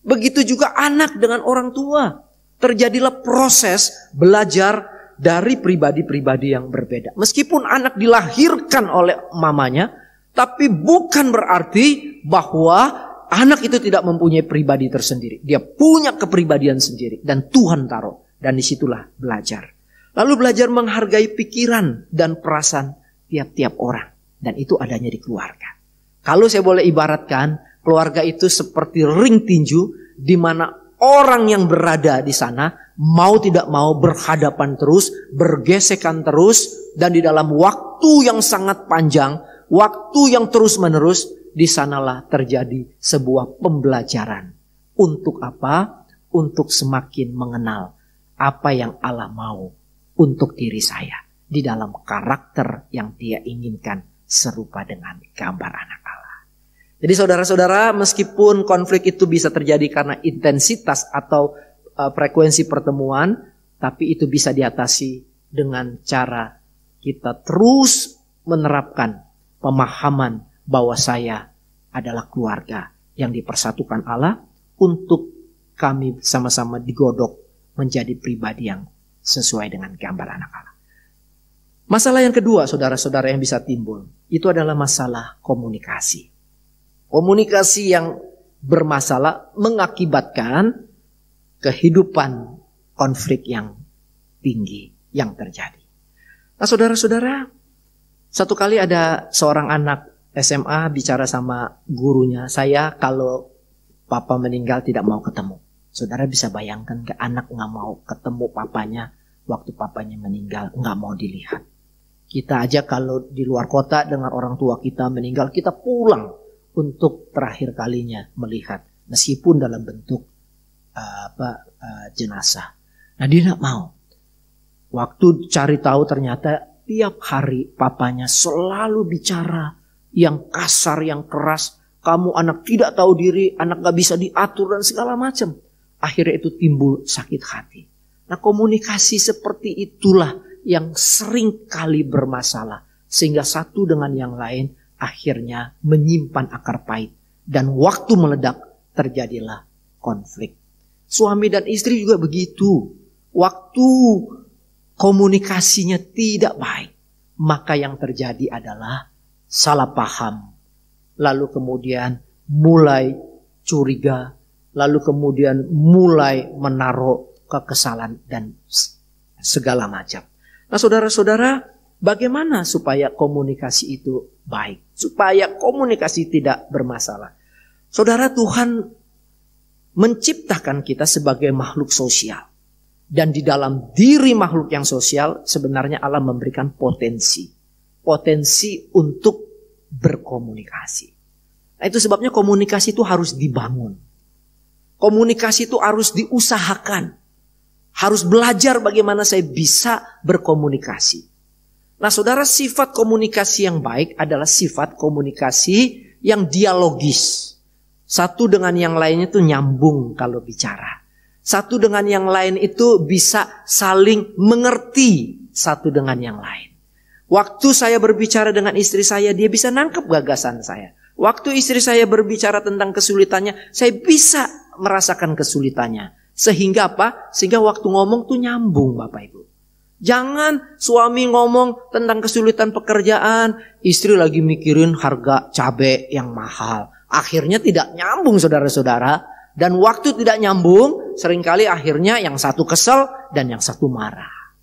Begitu juga anak dengan orang tua. Terjadilah proses belajar dari pribadi-pribadi yang berbeda. Meskipun anak dilahirkan oleh mamanya, tapi bukan berarti bahwa anak itu tidak mempunyai pribadi tersendiri. Dia punya kepribadian sendiri dan Tuhan taruh. Dan disitulah belajar. Lalu belajar menghargai pikiran dan perasaan tiap-tiap orang. Dan itu adanya di keluarga. Kalau saya boleh ibaratkan, keluarga itu seperti ring tinju di mana orang yang berada di sana mau tidak mau berhadapan terus, bergesekan terus, dan di dalam waktu yang sangat panjang, waktu yang terus menerus, di sanalah terjadi sebuah pembelajaran. Untuk apa? Untuk semakin mengenal apa yang Allah mau untuk diri saya di dalam karakter yang Dia inginkan serupa dengan gambar anak Allah. Jadi saudara-saudara, meskipun konflik itu bisa terjadi karena intensitas atau frekuensi pertemuan, tapi itu bisa diatasi dengan cara kita terus menerapkan pemahaman bahwa saya adalah keluarga yang dipersatukan Allah untuk kami sama-sama digodok menjadi pribadi yang sesuai dengan gambar anak Allah. Masalah yang kedua, saudara-saudara, yang bisa timbul, itu adalah masalah komunikasi. Komunikasi yang bermasalah mengakibatkan kehidupan konflik yang tinggi yang terjadi. Nah, saudara-saudara, satu kali ada seorang anak SMA bicara sama gurunya, saya kalau papa meninggal tidak mau ketemu. Saudara bisa bayangkan ke anak nggak mau ketemu papanya waktu papanya meninggal, nggak mau dilihat. Kita aja kalau di luar kota dengar orang tua kita meninggal, kita pulang untuk terakhir kalinya melihat, meskipun dalam bentuk jenazah. Nah, dia nggak mau. Waktu cari tahu ternyata tiap hari papanya selalu bicara yang kasar, yang keras. Kamu anak tidak tahu diri, anak gak bisa diatur dan segala macam. Akhirnya itu timbul sakit hati. Nah, komunikasi seperti itulah yang sering kali bermasalah. Sehingga satu dengan yang lain akhirnya menyimpan akar pahit. Dan waktu meledak terjadilah konflik. Suami dan istri juga begitu. Waktu komunikasinya tidak baik, maka yang terjadi adalah salah paham. Lalu kemudian mulai curiga. Lalu kemudian mulai menaruh kekesalan dan segala macam. Nah, saudara-saudara, bagaimana supaya komunikasi itu baik? Supaya komunikasi tidak bermasalah. Saudara, Tuhan menciptakan kita sebagai makhluk sosial. Dan di dalam diri makhluk yang sosial sebenarnya Allah memberikan potensi. Potensi untuk berkomunikasi. Nah, itu sebabnya komunikasi itu harus dibangun. Komunikasi itu harus diusahakan. Harus belajar bagaimana saya bisa berkomunikasi. Nah, saudara, sifat komunikasi yang baik adalah sifat komunikasi yang dialogis. Satu dengan yang lainnya itu nyambung kalau bicara. Satu dengan yang lain itu bisa saling mengerti satu dengan yang lain. Waktu saya berbicara dengan istri saya, dia bisa nangkep gagasan saya. Waktu istri saya berbicara tentang kesulitannya, saya bisa merasakan kesulitannya. Sehingga apa? Sehingga waktu ngomong tuh nyambung, Bapak Ibu. Jangan suami ngomong tentang kesulitan pekerjaan, istri lagi mikirin harga cabai yang mahal. Akhirnya tidak nyambung, saudara-saudara. Dan waktu tidak nyambung, seringkali akhirnya yang satu kesel dan yang satu marah.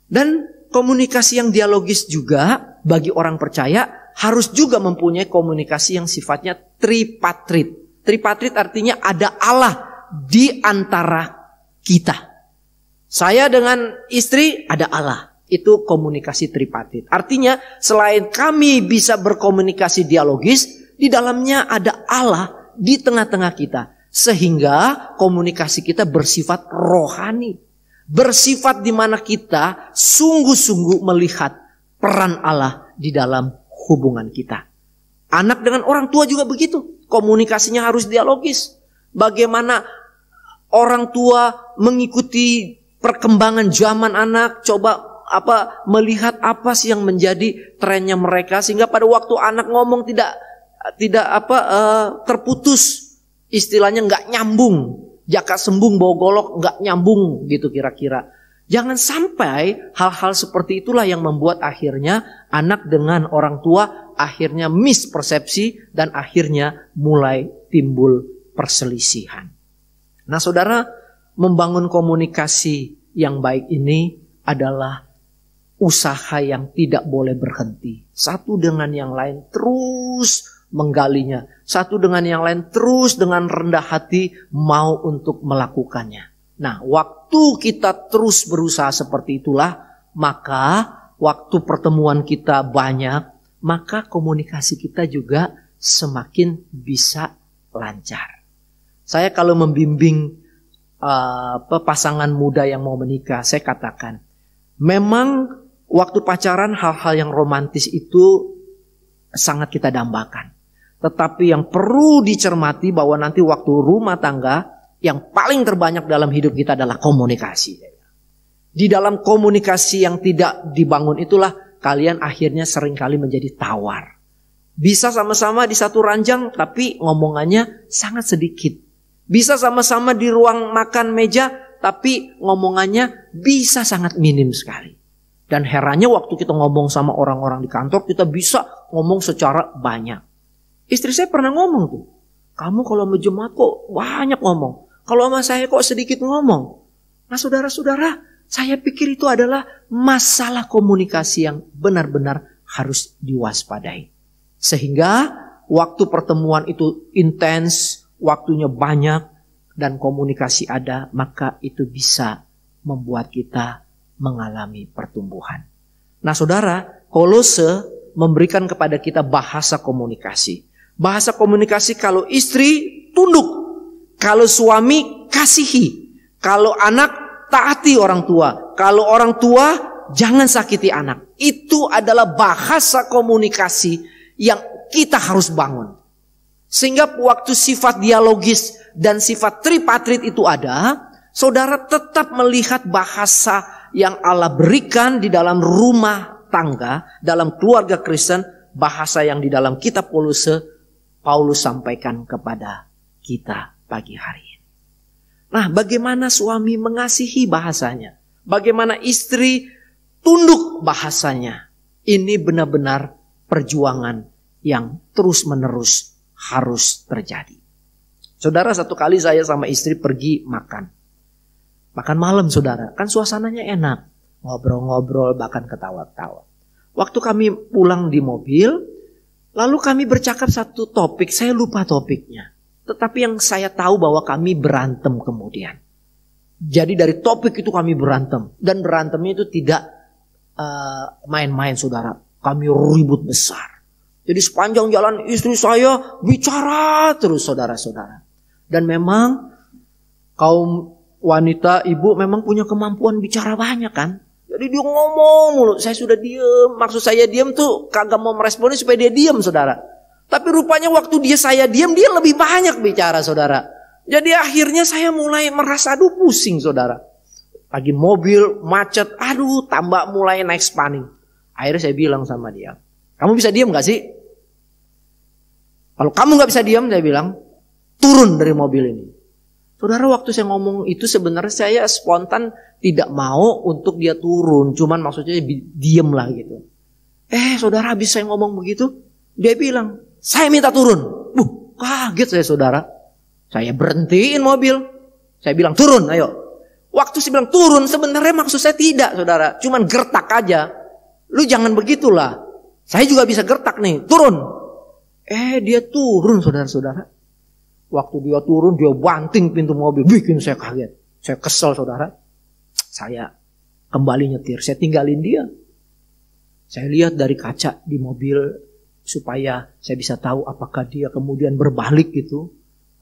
Dan komunikasi yang dialogis juga bagi orang percaya harus juga mempunyai komunikasi yang sifatnya tripatrit. Tripatrit artinya ada Allah di antara kita. Saya dengan istri ada Allah. Itu komunikasi tripatrit. Artinya selain kami bisa berkomunikasi dialogis, di dalamnya ada Allah di tengah-tengah kita. Sehingga komunikasi kita bersifat rohani. Bersifat di mana kita sungguh-sungguh melihat peran Allah di dalam hubungan kita. Anak dengan orang tua juga begitu. Komunikasinya harus dialogis. Bagaimana orang tua mengikuti perkembangan zaman anak, coba melihat apa sih yang menjadi trennya mereka, sehingga pada waktu anak ngomong tidak terputus, istilahnya nggak nyambung, jaka sembung bawa golok nggak nyambung gitu kira-kira. Jangan sampai hal-hal seperti itulah yang membuat akhirnya anak dengan orang tua akhirnya mispersepsi dan akhirnya mulai timbul perselisihan. Nah, saudara, membangun komunikasi yang baik ini adalah usaha yang tidak boleh berhenti. Satu dengan yang lain terus menggalinya. Satu dengan yang lain terus dengan rendah hati mau untuk melakukannya. Nah, waktu kita terus berusaha seperti itulah, maka waktu pertemuan kita banyak, maka komunikasi kita juga semakin bisa lancar. Saya kalau membimbing pasangan muda yang mau menikah, saya katakan, memang waktu pacaran hal-hal yang romantis itu sangat kita dambakan. Tetapi yang perlu dicermati bahwa nanti waktu rumah tangga, yang paling terbanyak dalam hidup kita adalah komunikasi. Di dalam komunikasi yang tidak dibangun itulah kalian akhirnya seringkali menjadi tawar. Bisa sama-sama di satu ranjang tapi ngomongannya sangat sedikit. Bisa sama-sama di ruang makan meja tapi ngomongannya bisa sangat minim sekali. Dan herannya waktu kita ngomong sama orang-orang di kantor, kita bisa ngomong secara banyak. Istri saya pernah ngomong tuh, kamu kalau mau jemaat kok banyak ngomong. Kalau sama saya kok sedikit ngomong. Nah, saudara-saudara, saya pikir itu adalah masalah komunikasi yang benar-benar harus diwaspadai. Sehingga waktu pertemuan itu intens, waktunya banyak, dan komunikasi ada, maka itu bisa membuat kita mengalami pertumbuhan. Nah, saudara, Kolose memberikan kepada kita bahasa komunikasi. Bahasa komunikasi kalau istri tunduk. Kalau suami kasihi, kalau anak taati orang tua, kalau orang tua jangan sakiti anak. Itu adalah bahasa komunikasi yang kita harus bangun. Sehingga waktu sifat dialogis dan sifat tripatrit itu ada, saudara tetap melihat bahasa yang Allah berikan di dalam rumah tangga, dalam keluarga Kristen, bahasa yang di dalam kitab Kolose Paulus sampaikan kepada kita pagi hari ini. Nah, bagaimana suami mengasihi bahasanya? Bagaimana istri tunduk bahasanya? Ini benar-benar perjuangan yang terus-menerus harus terjadi. Saudara, satu kali saya sama istri pergi makan. Makan malam, saudara. Kan suasananya enak. Ngobrol-ngobrol, bahkan ketawa-ketawa. Waktu kami pulang di mobil, lalu kami bercakap satu topik. Saya lupa topiknya. Tetapi yang saya tahu bahwa kami berantem kemudian. Jadi dari topik itu kami berantem. Dan berantemnya itu tidak main-main, saudara. Kami ribut besar. Jadi sepanjang jalan istri saya bicara terus, saudara-saudara. Dan memang kaum wanita, ibu memang punya kemampuan bicara banyak kan. Jadi dia ngomong mulu. Saya sudah diem. Maksud saya diem tuh kagak mau meresponnya supaya dia diem, saudara. Tapi rupanya waktu saya diam, dia lebih banyak bicara, saudara. Jadi akhirnya saya mulai merasa aduh pusing, saudara. Lagi mobil macet, aduh tambah mulai naik spaning. Akhirnya saya bilang sama dia, kamu bisa diam gak sih? Kalau kamu nggak bisa diam, saya bilang, turun dari mobil ini. Saudara, waktu saya ngomong itu sebenarnya saya spontan tidak mau untuk dia turun. Cuman maksudnya diem lah gitu. Saudara, habis saya ngomong begitu, dia bilang, saya minta turun. Kaget saya, saudara. Saya berhentiin mobil. Saya bilang, turun, ayo. Waktu saya bilang turun, sebenarnya maksud saya tidak, saudara. Cuman gertak aja. Lu jangan begitulah. Saya juga bisa gertak nih, turun. Dia turun, saudara-saudara. Waktu dia turun, dia banting pintu mobil. Bikin saya kaget. Saya kesel, saudara. Saya kembali nyetir. Saya tinggalin dia. Saya lihat dari kaca di mobil supaya saya bisa tahu apakah dia kemudian berbalik gitu.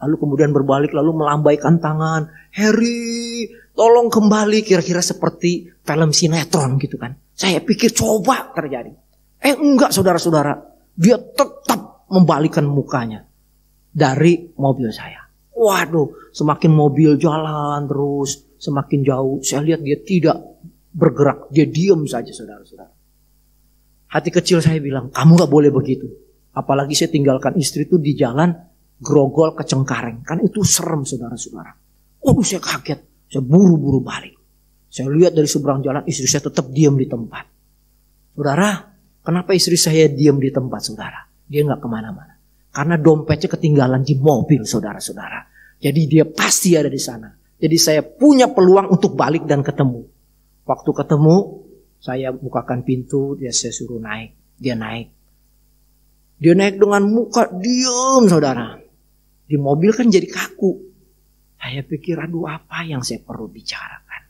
Lalu kemudian berbalik, lalu melambaikan tangan. Harry, tolong kembali. Kira-kira seperti film sinetron gitu kan. Saya pikir coba terjadi. Enggak, saudara-saudara. Dia tetap membalikkan mukanya dari mobil saya. Waduh, semakin mobil jalan terus, semakin jauh. Saya lihat dia tidak bergerak. Dia diam saja, saudara-saudara. Hati kecil saya bilang, kamu gak boleh begitu. Apalagi saya tinggalkan istri itu di jalan Grogol ke Cengkareng. Kan itu serem, saudara-saudara. Waduh, saya kaget. Saya buru-buru balik. Saya lihat dari seberang jalan, istri saya tetap diam di tempat. Saudara, kenapa istri saya diam di tempat, saudara? Dia gak kemana-mana. Karena dompetnya ketinggalan di mobil, saudara-saudara. Jadi dia pasti ada di sana. Jadi saya punya peluang untuk balik dan ketemu. Waktu ketemu, saya bukakan pintu, saya suruh naik. Dia naik. Dia naik dengan muka diam, saudara. Di mobil kan jadi kaku. Saya pikir, aduh, apa yang saya perlu bicarakan.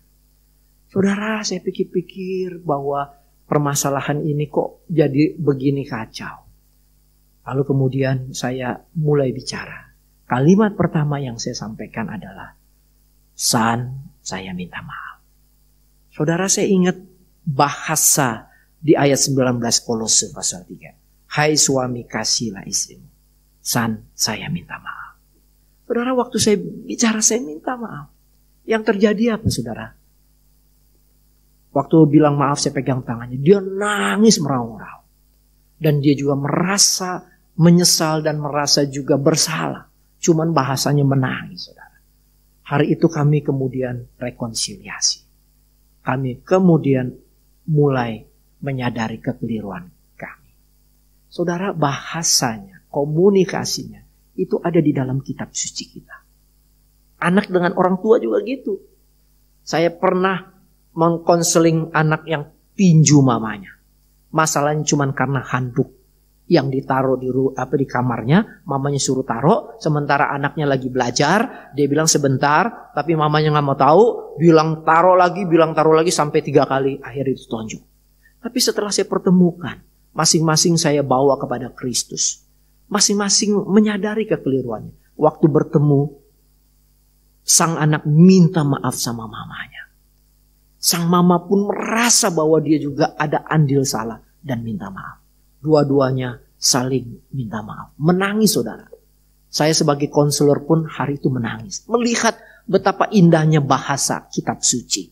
Saudara, saya pikir-pikir bahwa permasalahan ini kok jadi begini kacau. Lalu kemudian saya mulai bicara. Kalimat pertama yang saya sampaikan adalah, San, saya minta maaf. Saudara, saya ingat bahasa di ayat 19 Kolose pasal 3. Hai suami, kasihlah istrimu. San, saya minta maaf. Saudara, waktu saya bicara, saya minta maaf. Yang terjadi apa, saudara? Waktu bilang maaf, saya pegang tangannya. Dia nangis meraung-raung. Dan dia juga merasa menyesal dan merasa juga bersalah. Cuman bahasanya menangis, saudara. Hari itu kami kemudian rekonsiliasi. Kami kemudian mulai menyadari kekeliruan kami. Saudara, bahasanya, komunikasinya, itu ada di dalam kitab suci kita. Anak dengan orang tua juga gitu. Saya pernah mengkonseling anak yang tinju mamanya. Masalahnya cuma karena handuk yang ditaruh di kamarnya, mamanya suruh taruh, sementara anaknya lagi belajar, dia bilang sebentar, tapi mamanya nggak mau tahu, bilang taruh lagi sampai 3 kali, akhirnya ditonjok. Tapi setelah saya pertemukan, masing-masing saya bawa kepada Kristus, masing-masing menyadari kekeliruannya. Waktu bertemu, sang anak minta maaf sama mamanya. Sang mama pun merasa bahwa dia juga ada andil salah dan minta maaf. Dua-duanya saling minta maaf. Menangis, saudara. Saya sebagai konselor pun hari itu menangis. Melihat betapa indahnya bahasa kitab suci.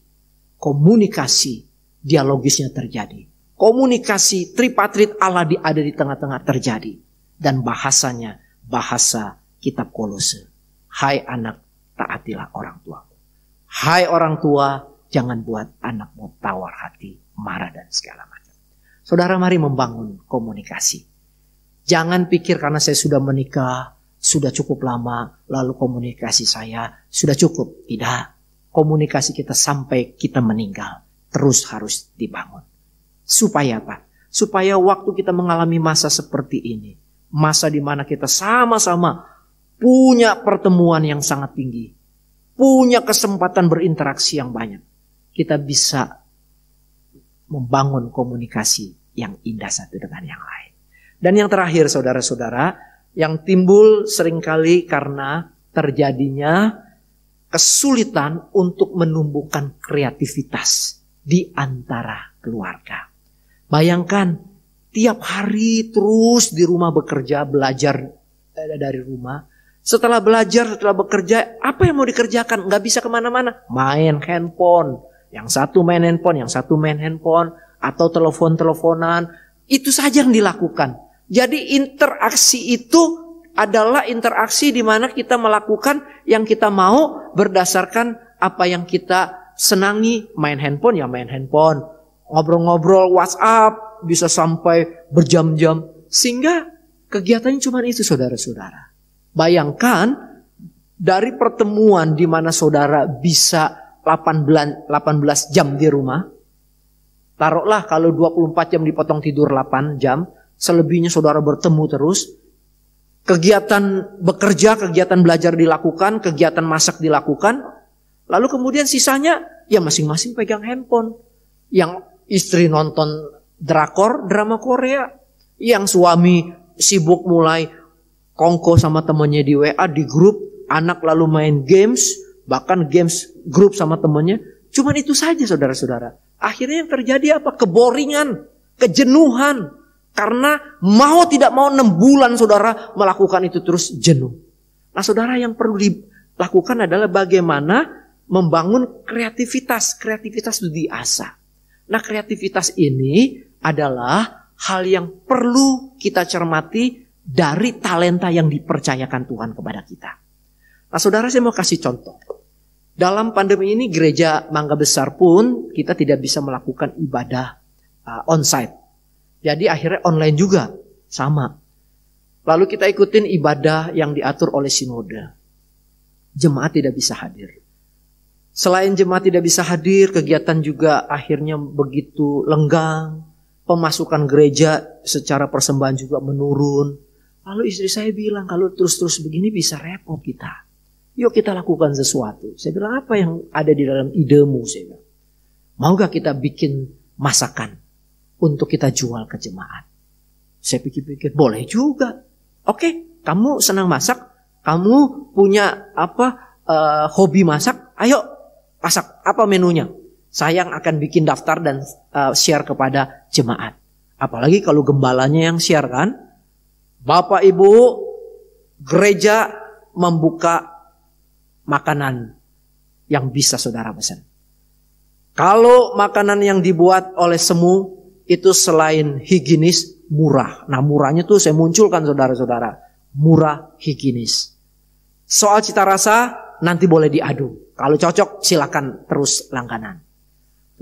Komunikasi dialogisnya terjadi. Komunikasi tripatrit Allah ada di tengah-tengah terjadi. Dan bahasanya bahasa kitab Kolose. Hai anak, taatilah orang tuamu. Hai orang tua, jangan buat anakmu tawar hati, marah dan segala macam. Saudara, mari membangun komunikasi. Jangan pikir karena saya sudah menikah, sudah cukup lama, lalu komunikasi saya sudah cukup. Tidak. Komunikasi kita sampai kita meninggal terus harus dibangun. Supaya apa? Supaya waktu kita mengalami masa seperti ini, masa di mana kita sama-sama punya pertemuan yang sangat tinggi, punya kesempatan berinteraksi yang banyak, kita bisa membangun komunikasi yang indah satu dengan yang lain. Dan yang terakhir, saudara-saudara, yang timbul seringkali karena terjadinya kesulitan untuk menumbuhkan kreativitas di antara keluarga. Bayangkan, tiap hari terus di rumah bekerja, belajar dari rumah. Setelah belajar, setelah bekerja, apa yang mau dikerjakan? Nggak bisa kemana-mana. Main handphone. Yang satu main handphone, yang satu main handphone, atau telepon-teleponan. Itu saja yang dilakukan. Jadi interaksi itu adalah interaksi di mana kita melakukan yang kita mau berdasarkan apa yang kita senangi. Main handphone ya main handphone, ngobrol-ngobrol WhatsApp bisa sampai berjam-jam. Sehingga kegiatannya cuma itu, saudara-saudara. Bayangkan dari pertemuan di mana saudara bisa 18 jam di rumah. Taruhlah kalau 24 jam dipotong tidur 8 jam, selebihnya saudara bertemu terus. Kegiatan bekerja, kegiatan belajar dilakukan, kegiatan masak dilakukan. Lalu kemudian sisanya ya masing-masing pegang handphone. Yang istri nonton drakor, drama Korea. Yang suami sibuk mulai kongko sama temannya di WA, di grup. Anak lalu main games, bahkan games grup sama temannya. Cuman itu saja saudara-saudara. Akhirnya yang terjadi apa? Keboringan, kejenuhan. Karena mau tidak mau 6 bulan saudara melakukan itu terus jenuh. Nah saudara, yang perlu dilakukan adalah bagaimana membangun kreativitas. Kreativitas itu diasah. Nah kreativitas ini adalah hal yang perlu kita cermati dari talenta yang dipercayakan Tuhan kepada kita. Nah saudara, saya mau kasih contoh. Dalam pandemi ini gereja Mangga Besar pun kita tidak bisa melakukan ibadah onsite. Jadi akhirnya online juga, sama. Lalu kita ikutin ibadah yang diatur oleh sinode. Jemaat tidak bisa hadir. Selain jemaat tidak bisa hadir, kegiatan juga akhirnya begitu lenggang. Pemasukan gereja secara persembahan juga menurun. Lalu istri saya bilang, kalau terus-terus begini bisa repot kita. Yuk kita lakukan sesuatu. Saya bilang, apa yang ada di dalam idemu? Saya bilang, mau gak kita bikin masakan untuk kita jual ke jemaat? Saya pikir-pikir, boleh juga. Oke, kamu senang masak, kamu punya hobi masak, ayo masak. Apa menunya? Saya yang akan bikin daftar dan share kepada jemaat. Apalagi kalau gembalanya yang share kan. Bapak Ibu, gereja membuka makanan yang bisa saudara pesan. Kalau makanan yang dibuat oleh semu itu selain higienis, murah. Nah murahnya tuh saya munculkan saudara-saudara. Murah, higienis. Soal cita rasa nanti boleh diadu. Kalau cocok silakan terus langganan.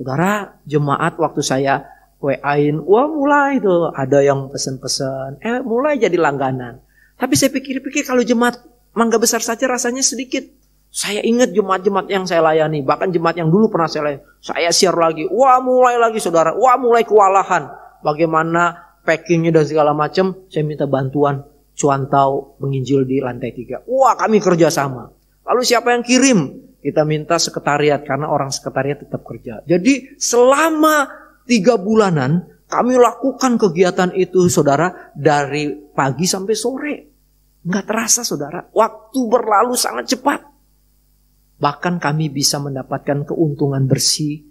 Saudara, jemaat waktu saya WA-in, wah mulai tuh ada yang pesen-pesen. Mulai jadi langganan. Tapi saya pikir-pikir kalau jemaat Mangga Besar saja rasanya sedikit. Saya ingat jemaat-jemaat yang saya layani. Bahkan jemaat yang dulu pernah saya layani. Saya share lagi. Wah mulai lagi saudara. Wah mulai kewalahan. Bagaimana packingnya dan segala macam. Saya minta bantuan. Cuantau menginjil di lantai 3. Wah kami kerjasama. Lalu siapa yang kirim? Kita minta sekretariat. Karena orang sekretariat tetap kerja. Jadi selama 3 bulanan. Kami lakukan kegiatan itu saudara. Dari pagi sampai sore. Nggak terasa saudara. Waktu berlalu sangat cepat. Bahkan kami bisa mendapatkan keuntungan bersih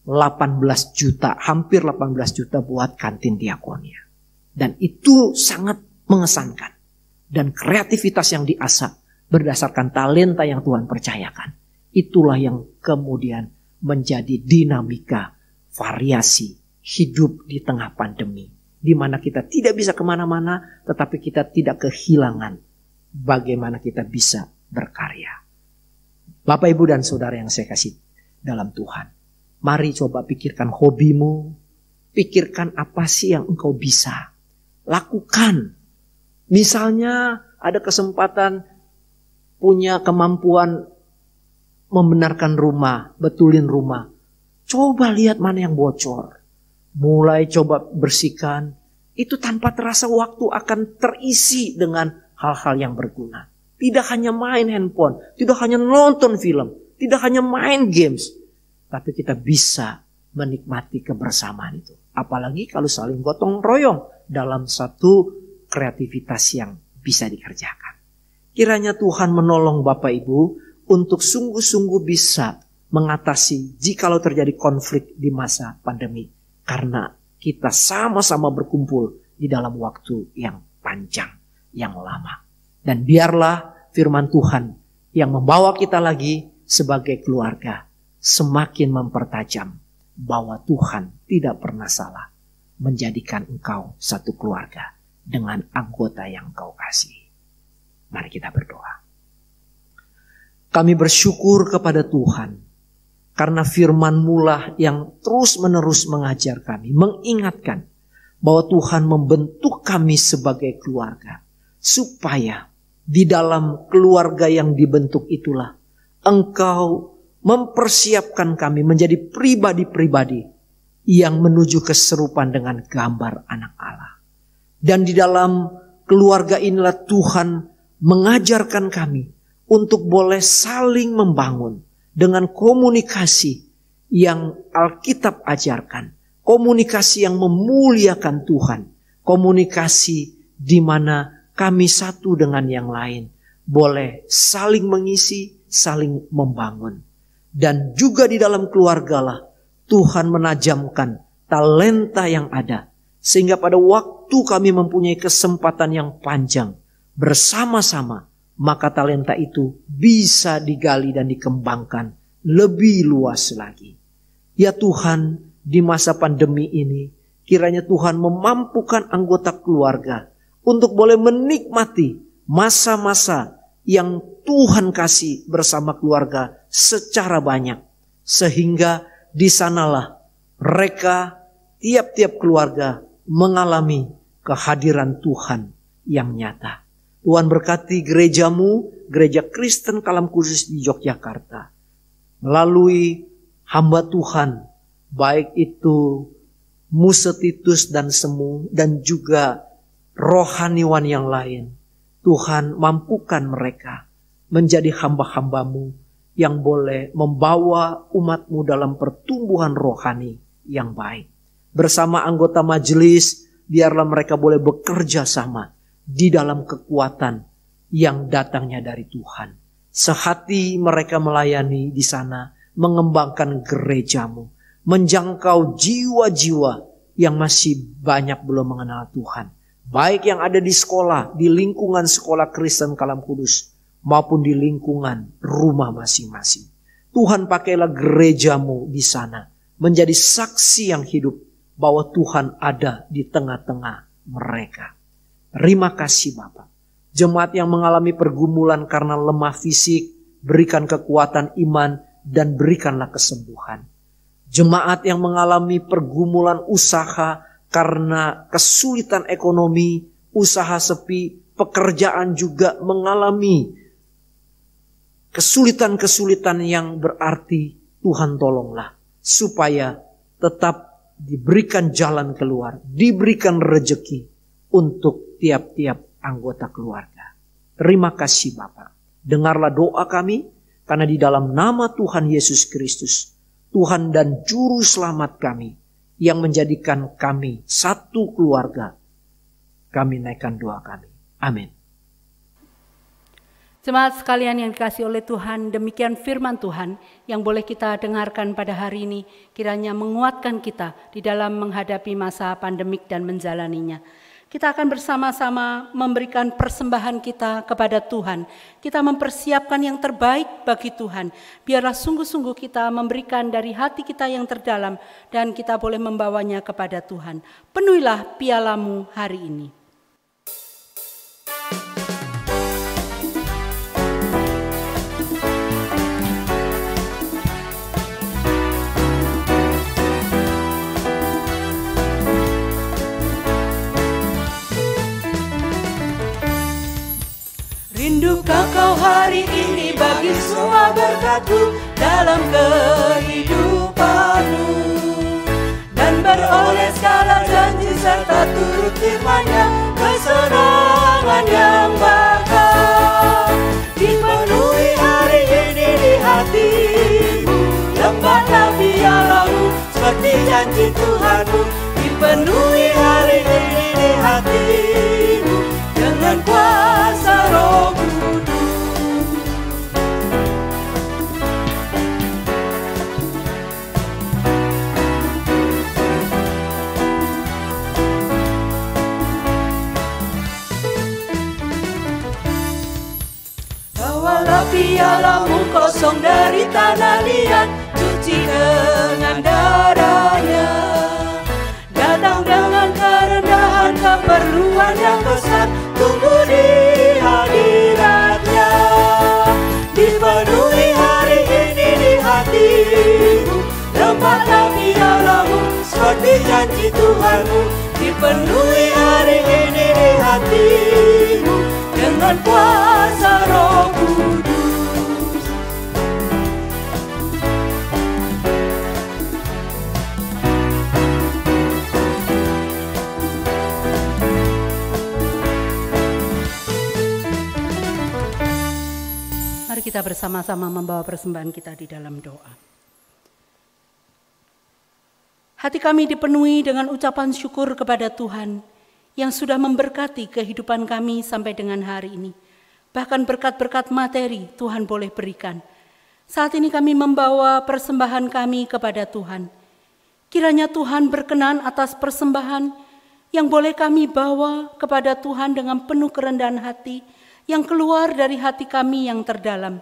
18 juta, hampir 18 juta buat kantin diakonia. Dan itu sangat mengesankan. Dan kreativitas yang diasah berdasarkan talenta yang Tuhan percayakan. Itulah yang kemudian menjadi dinamika, variasi hidup di tengah pandemi. Di mana kita tidak bisa kemana-mana, tetapi kita tidak kehilangan bagaimana kita bisa berkarya. Bapak, Ibu, dan Saudara yang saya kasih dalam Tuhan. Mari coba pikirkan hobimu. Pikirkan apa sih yang engkau bisa. Lakukan. Misalnya ada kesempatan punya kemampuan membenarkan rumah, betulin rumah. Coba lihat mana yang bocor. Mulai coba bersihkan. Itu tanpa terasa waktu akan terisi dengan hal-hal yang berguna. Tidak hanya main handphone, tidak hanya nonton film, tidak hanya main games. Tapi kita bisa menikmati kebersamaan itu. Apalagi kalau saling gotong royong dalam satu kreativitas yang bisa dikerjakan. Kiranya Tuhan menolong Bapak Ibu untuk sungguh-sungguh bisa mengatasi jikalau terjadi konflik di masa pandemi. Karena kita sama-sama berkumpul di dalam waktu yang panjang, yang lama. Dan biarlah firman Tuhan yang membawa kita lagi sebagai keluarga semakin mempertajam bahwa Tuhan tidak pernah salah menjadikan engkau satu keluarga dengan anggota yang engkau kasih. Mari kita berdoa. Kami bersyukur kepada Tuhan karena firman-Mu lah yang terus-menerus mengajar kami, mengingatkan bahwa Tuhan membentuk kami sebagai keluarga, supaya di dalam keluarga yang dibentuk itulah Engkau mempersiapkan kami menjadi pribadi-pribadi yang menuju keserupan dengan gambar anak Allah. Dan di dalam keluarga inilah Tuhan mengajarkan kami untuk boleh saling membangun dengan komunikasi yang Alkitab ajarkan. Komunikasi yang memuliakan Tuhan. Komunikasi di mana kami satu dengan yang lain boleh saling mengisi, saling membangun. Dan juga di dalam keluargalah Tuhan menajamkan talenta yang ada. Sehingga pada waktu kami mempunyai kesempatan yang panjang bersama-sama, maka talenta itu bisa digali dan dikembangkan lebih luas lagi. Ya Tuhan, di masa pandemi ini, kiranya Tuhan memampukan anggota keluarga untuk boleh menikmati masa-masa yang Tuhan kasih bersama keluarga secara banyak. Sehingga di sanalah mereka, tiap-tiap keluarga mengalami kehadiran Tuhan yang nyata. Tuhan berkati gereja-Mu, Gereja Kristen Kalam Kudus di Yogyakarta. Melalui hamba Tuhan, baik itu Musetitus dan Semu, dan juga rohaniwan yang lain. Tuhan mampukan mereka menjadi hamba-hamba-Mu yang boleh membawa umat-Mu dalam pertumbuhan rohani yang baik. Bersama anggota majelis, biarlah mereka boleh bekerja sama di dalam kekuatan yang datangnya dari Tuhan. Sehati mereka melayani di sana, mengembangkan gereja-Mu, menjangkau jiwa-jiwa yang masih banyak belum mengenal Tuhan. Baik yang ada di sekolah, di lingkungan sekolah Kristen Kalam Kudus, maupun di lingkungan rumah masing-masing. Tuhan pakailah gereja-Mu di sana, menjadi saksi yang hidup bahwa Tuhan ada di tengah-tengah mereka. Terima kasih Bapa. Jemaat yang mengalami pergumulan karena lemah fisik, berikan kekuatan iman dan berikanlah kesembuhan. Jemaat yang mengalami pergumulan usaha karena kesulitan ekonomi, usaha sepi, pekerjaan juga mengalami kesulitan-kesulitan yang berarti, Tuhan tolonglah supaya tetap diberikan jalan keluar, diberikan rejeki untuk tiap-tiap anggota keluarga. Terima kasih Bapa. Dengarlah doa kami, karena di dalam nama Tuhan Yesus Kristus, Tuhan dan Juru Selamat kami, yang menjadikan kami satu keluarga, kami naikkan doa kami. Amin. Jemaat sekalian yang dikasihi oleh Tuhan, demikian firman Tuhan yang boleh kita dengarkan pada hari ini, kiranya menguatkan kita di dalam menghadapi masa pandemik dan menjalaninya. Kita akan bersama-sama memberikan persembahan kita kepada Tuhan. Kita mempersiapkan yang terbaik bagi Tuhan. Biarlah sungguh-sungguh kita memberikan dari hati kita yang terdalam dan kita boleh membawanya kepada Tuhan. Penuhilah pialamu hari ini. Rindukah kau hari ini bagi semua berkat-Ku dalam kehidupanmu, dan beroleh segala janji serta turut firman-Nya, kesenangan yang bakal dipenuhi hari ini di hatimu. Lembatlah pialamu seperti janji Tuhanmu, dipenuhi hari ini di hatimu dengan kuasa Roh Kudus. Bawalah pialamu kosong dari tanah liat, cuci dengan darahnya. Datang dengan kerendahan, keperluan yang besar, tunggu di hadirat janji-janji Tuhanmu dipenuhi hari ini di hatimu dengan kuasa Roh Kudus. Mari kita bersama-sama membawa persembahan kita di dalam doa. Hati kami dipenuhi dengan ucapan syukur kepada Tuhan yang sudah memberkati kehidupan kami sampai dengan hari ini. Bahkan berkat-berkat materi Tuhan boleh berikan. Saat ini kami membawa persembahan kami kepada Tuhan. Kiranya Tuhan berkenan atas persembahan yang boleh kami bawa kepada Tuhan dengan penuh kerendahan hati yang keluar dari hati kami yang terdalam.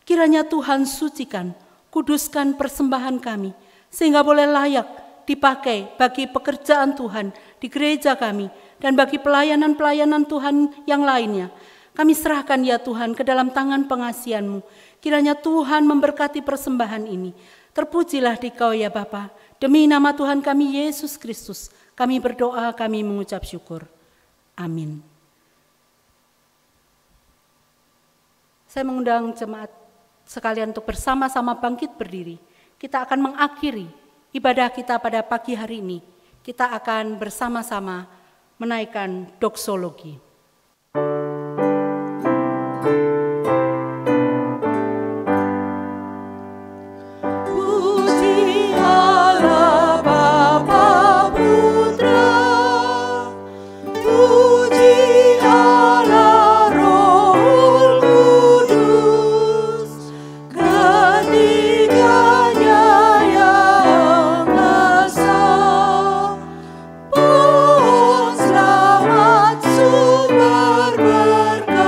Kiranya Tuhan sucikan, kuduskan persembahan kami sehingga boleh layak dipakai bagi pekerjaan Tuhan di gereja kami dan bagi pelayanan-pelayanan Tuhan yang lainnya. Kami serahkan ya Tuhan ke dalam tangan pengasihan-Mu. Kiranya Tuhan memberkati persembahan ini. Terpujilah Dikau ya Bapa. Demi nama Tuhan kami Yesus Kristus, kami berdoa, kami mengucap syukur. Amin. Saya mengundang jemaat sekalian untuk bersama-sama bangkit berdiri. Kita akan mengakhiri ibadah kita pada pagi hari ini. Kita akan bersama-sama menaikkan doksologi. Puji Allah Bapa Putra, puji Allah Roh Kudus, ketiganya yang esa, pohon selamat sumber berkat.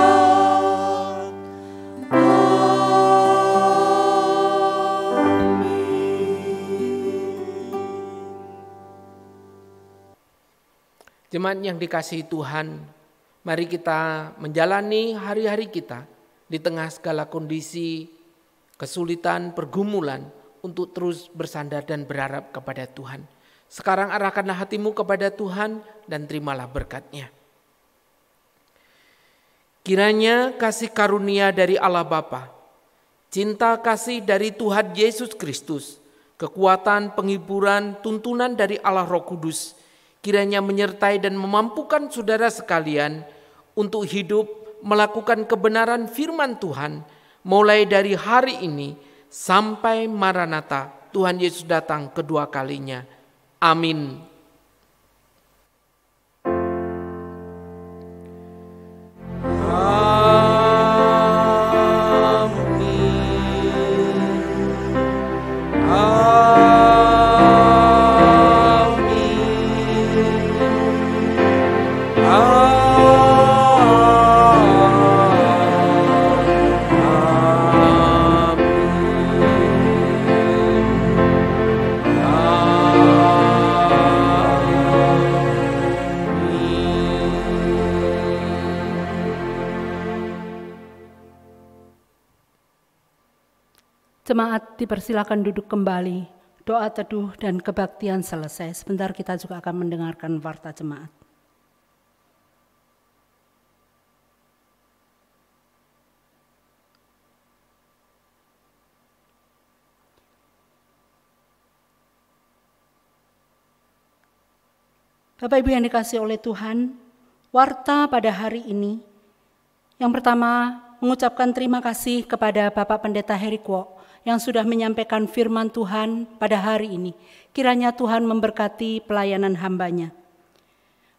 Jemaat yang dikasihi Tuhan, mari kita menjalani hari-hari kita di tengah segala kondisi, kesulitan, pergumulan untuk terus bersandar dan berharap kepada Tuhan. Sekarang arahkanlah hatimu kepada Tuhan dan terimalah berkat-Nya. Kiranya kasih karunia dari Allah Bapa, cinta kasih dari Tuhan Yesus Kristus, kekuatan, penghiburan, tuntunan dari Allah Roh Kudus, kiranya menyertai dan memampukan saudara sekalian untuk hidup melakukan kebenaran firman Tuhan mulai dari hari ini sampai Maranatha, Tuhan Yesus datang kedua kalinya. Amin. Jemaat dipersilakan duduk kembali, doa teduh dan kebaktian selesai. Sebentar kita juga akan mendengarkan warta jemaat. Bapak Ibu yang dikasihi oleh Tuhan, warta pada hari ini, yang pertama mengucapkan terima kasih kepada Bapak Pendeta Heri Kwok yang sudah menyampaikan firman Tuhan pada hari ini. Kiranya Tuhan memberkati pelayanan hamba-Nya.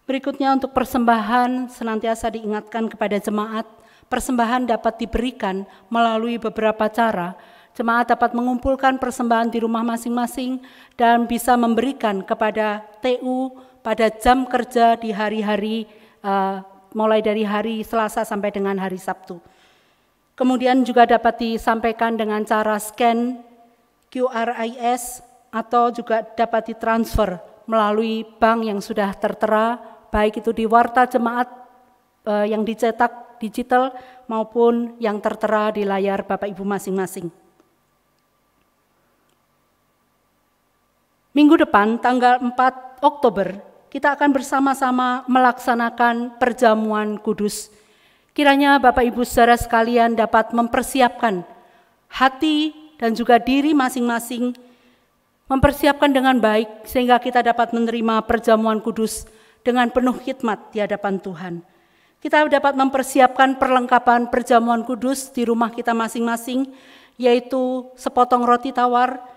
Berikutnya untuk persembahan, senantiasa diingatkan kepada jemaat, persembahan dapat diberikan melalui beberapa cara. Jemaat dapat mengumpulkan persembahan di rumah masing-masing dan bisa memberikan kepada TU pada jam kerja di hari-hari mulai dari hari Selasa sampai dengan hari Sabtu. Kemudian juga dapat disampaikan dengan cara scan QRIS atau juga dapat ditransfer melalui bank yang sudah tertera, baik itu di warta jemaat yang dicetak digital maupun yang tertera di layar Bapak Ibu masing-masing. Minggu depan tanggal 4 Oktober kita akan bersama-sama melaksanakan perjamuan kudus. Kiranya Bapak Ibu saudara sekalian dapat mempersiapkan hati dan juga diri masing-masing, mempersiapkan dengan baik sehingga kita dapat menerima perjamuan kudus dengan penuh khidmat di hadapan Tuhan. Kita dapat mempersiapkan perlengkapan perjamuan kudus di rumah kita masing-masing, yaitu sepotong roti tawar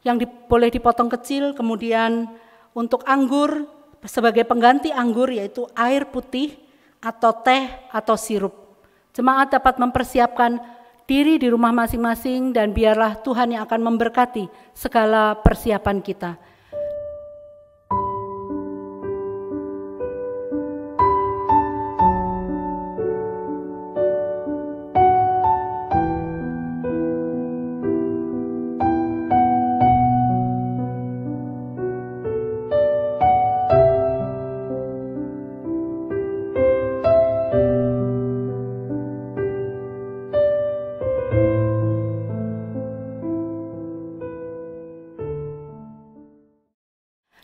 yang boleh dipotong kecil, kemudian untuk anggur sebagai pengganti anggur yaitu air putih atau teh atau sirup. Jemaat dapat mempersiapkan diri di rumah masing-masing dan biarlah Tuhan yang akan memberkati segala persiapan kita.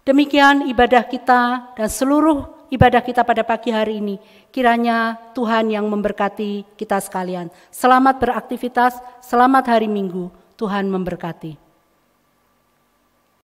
Demikian ibadah kita dan seluruh ibadah kita pada pagi hari ini. Kiranya Tuhan yang memberkati kita sekalian. Selamat beraktivitas, selamat hari Minggu. Tuhan memberkati.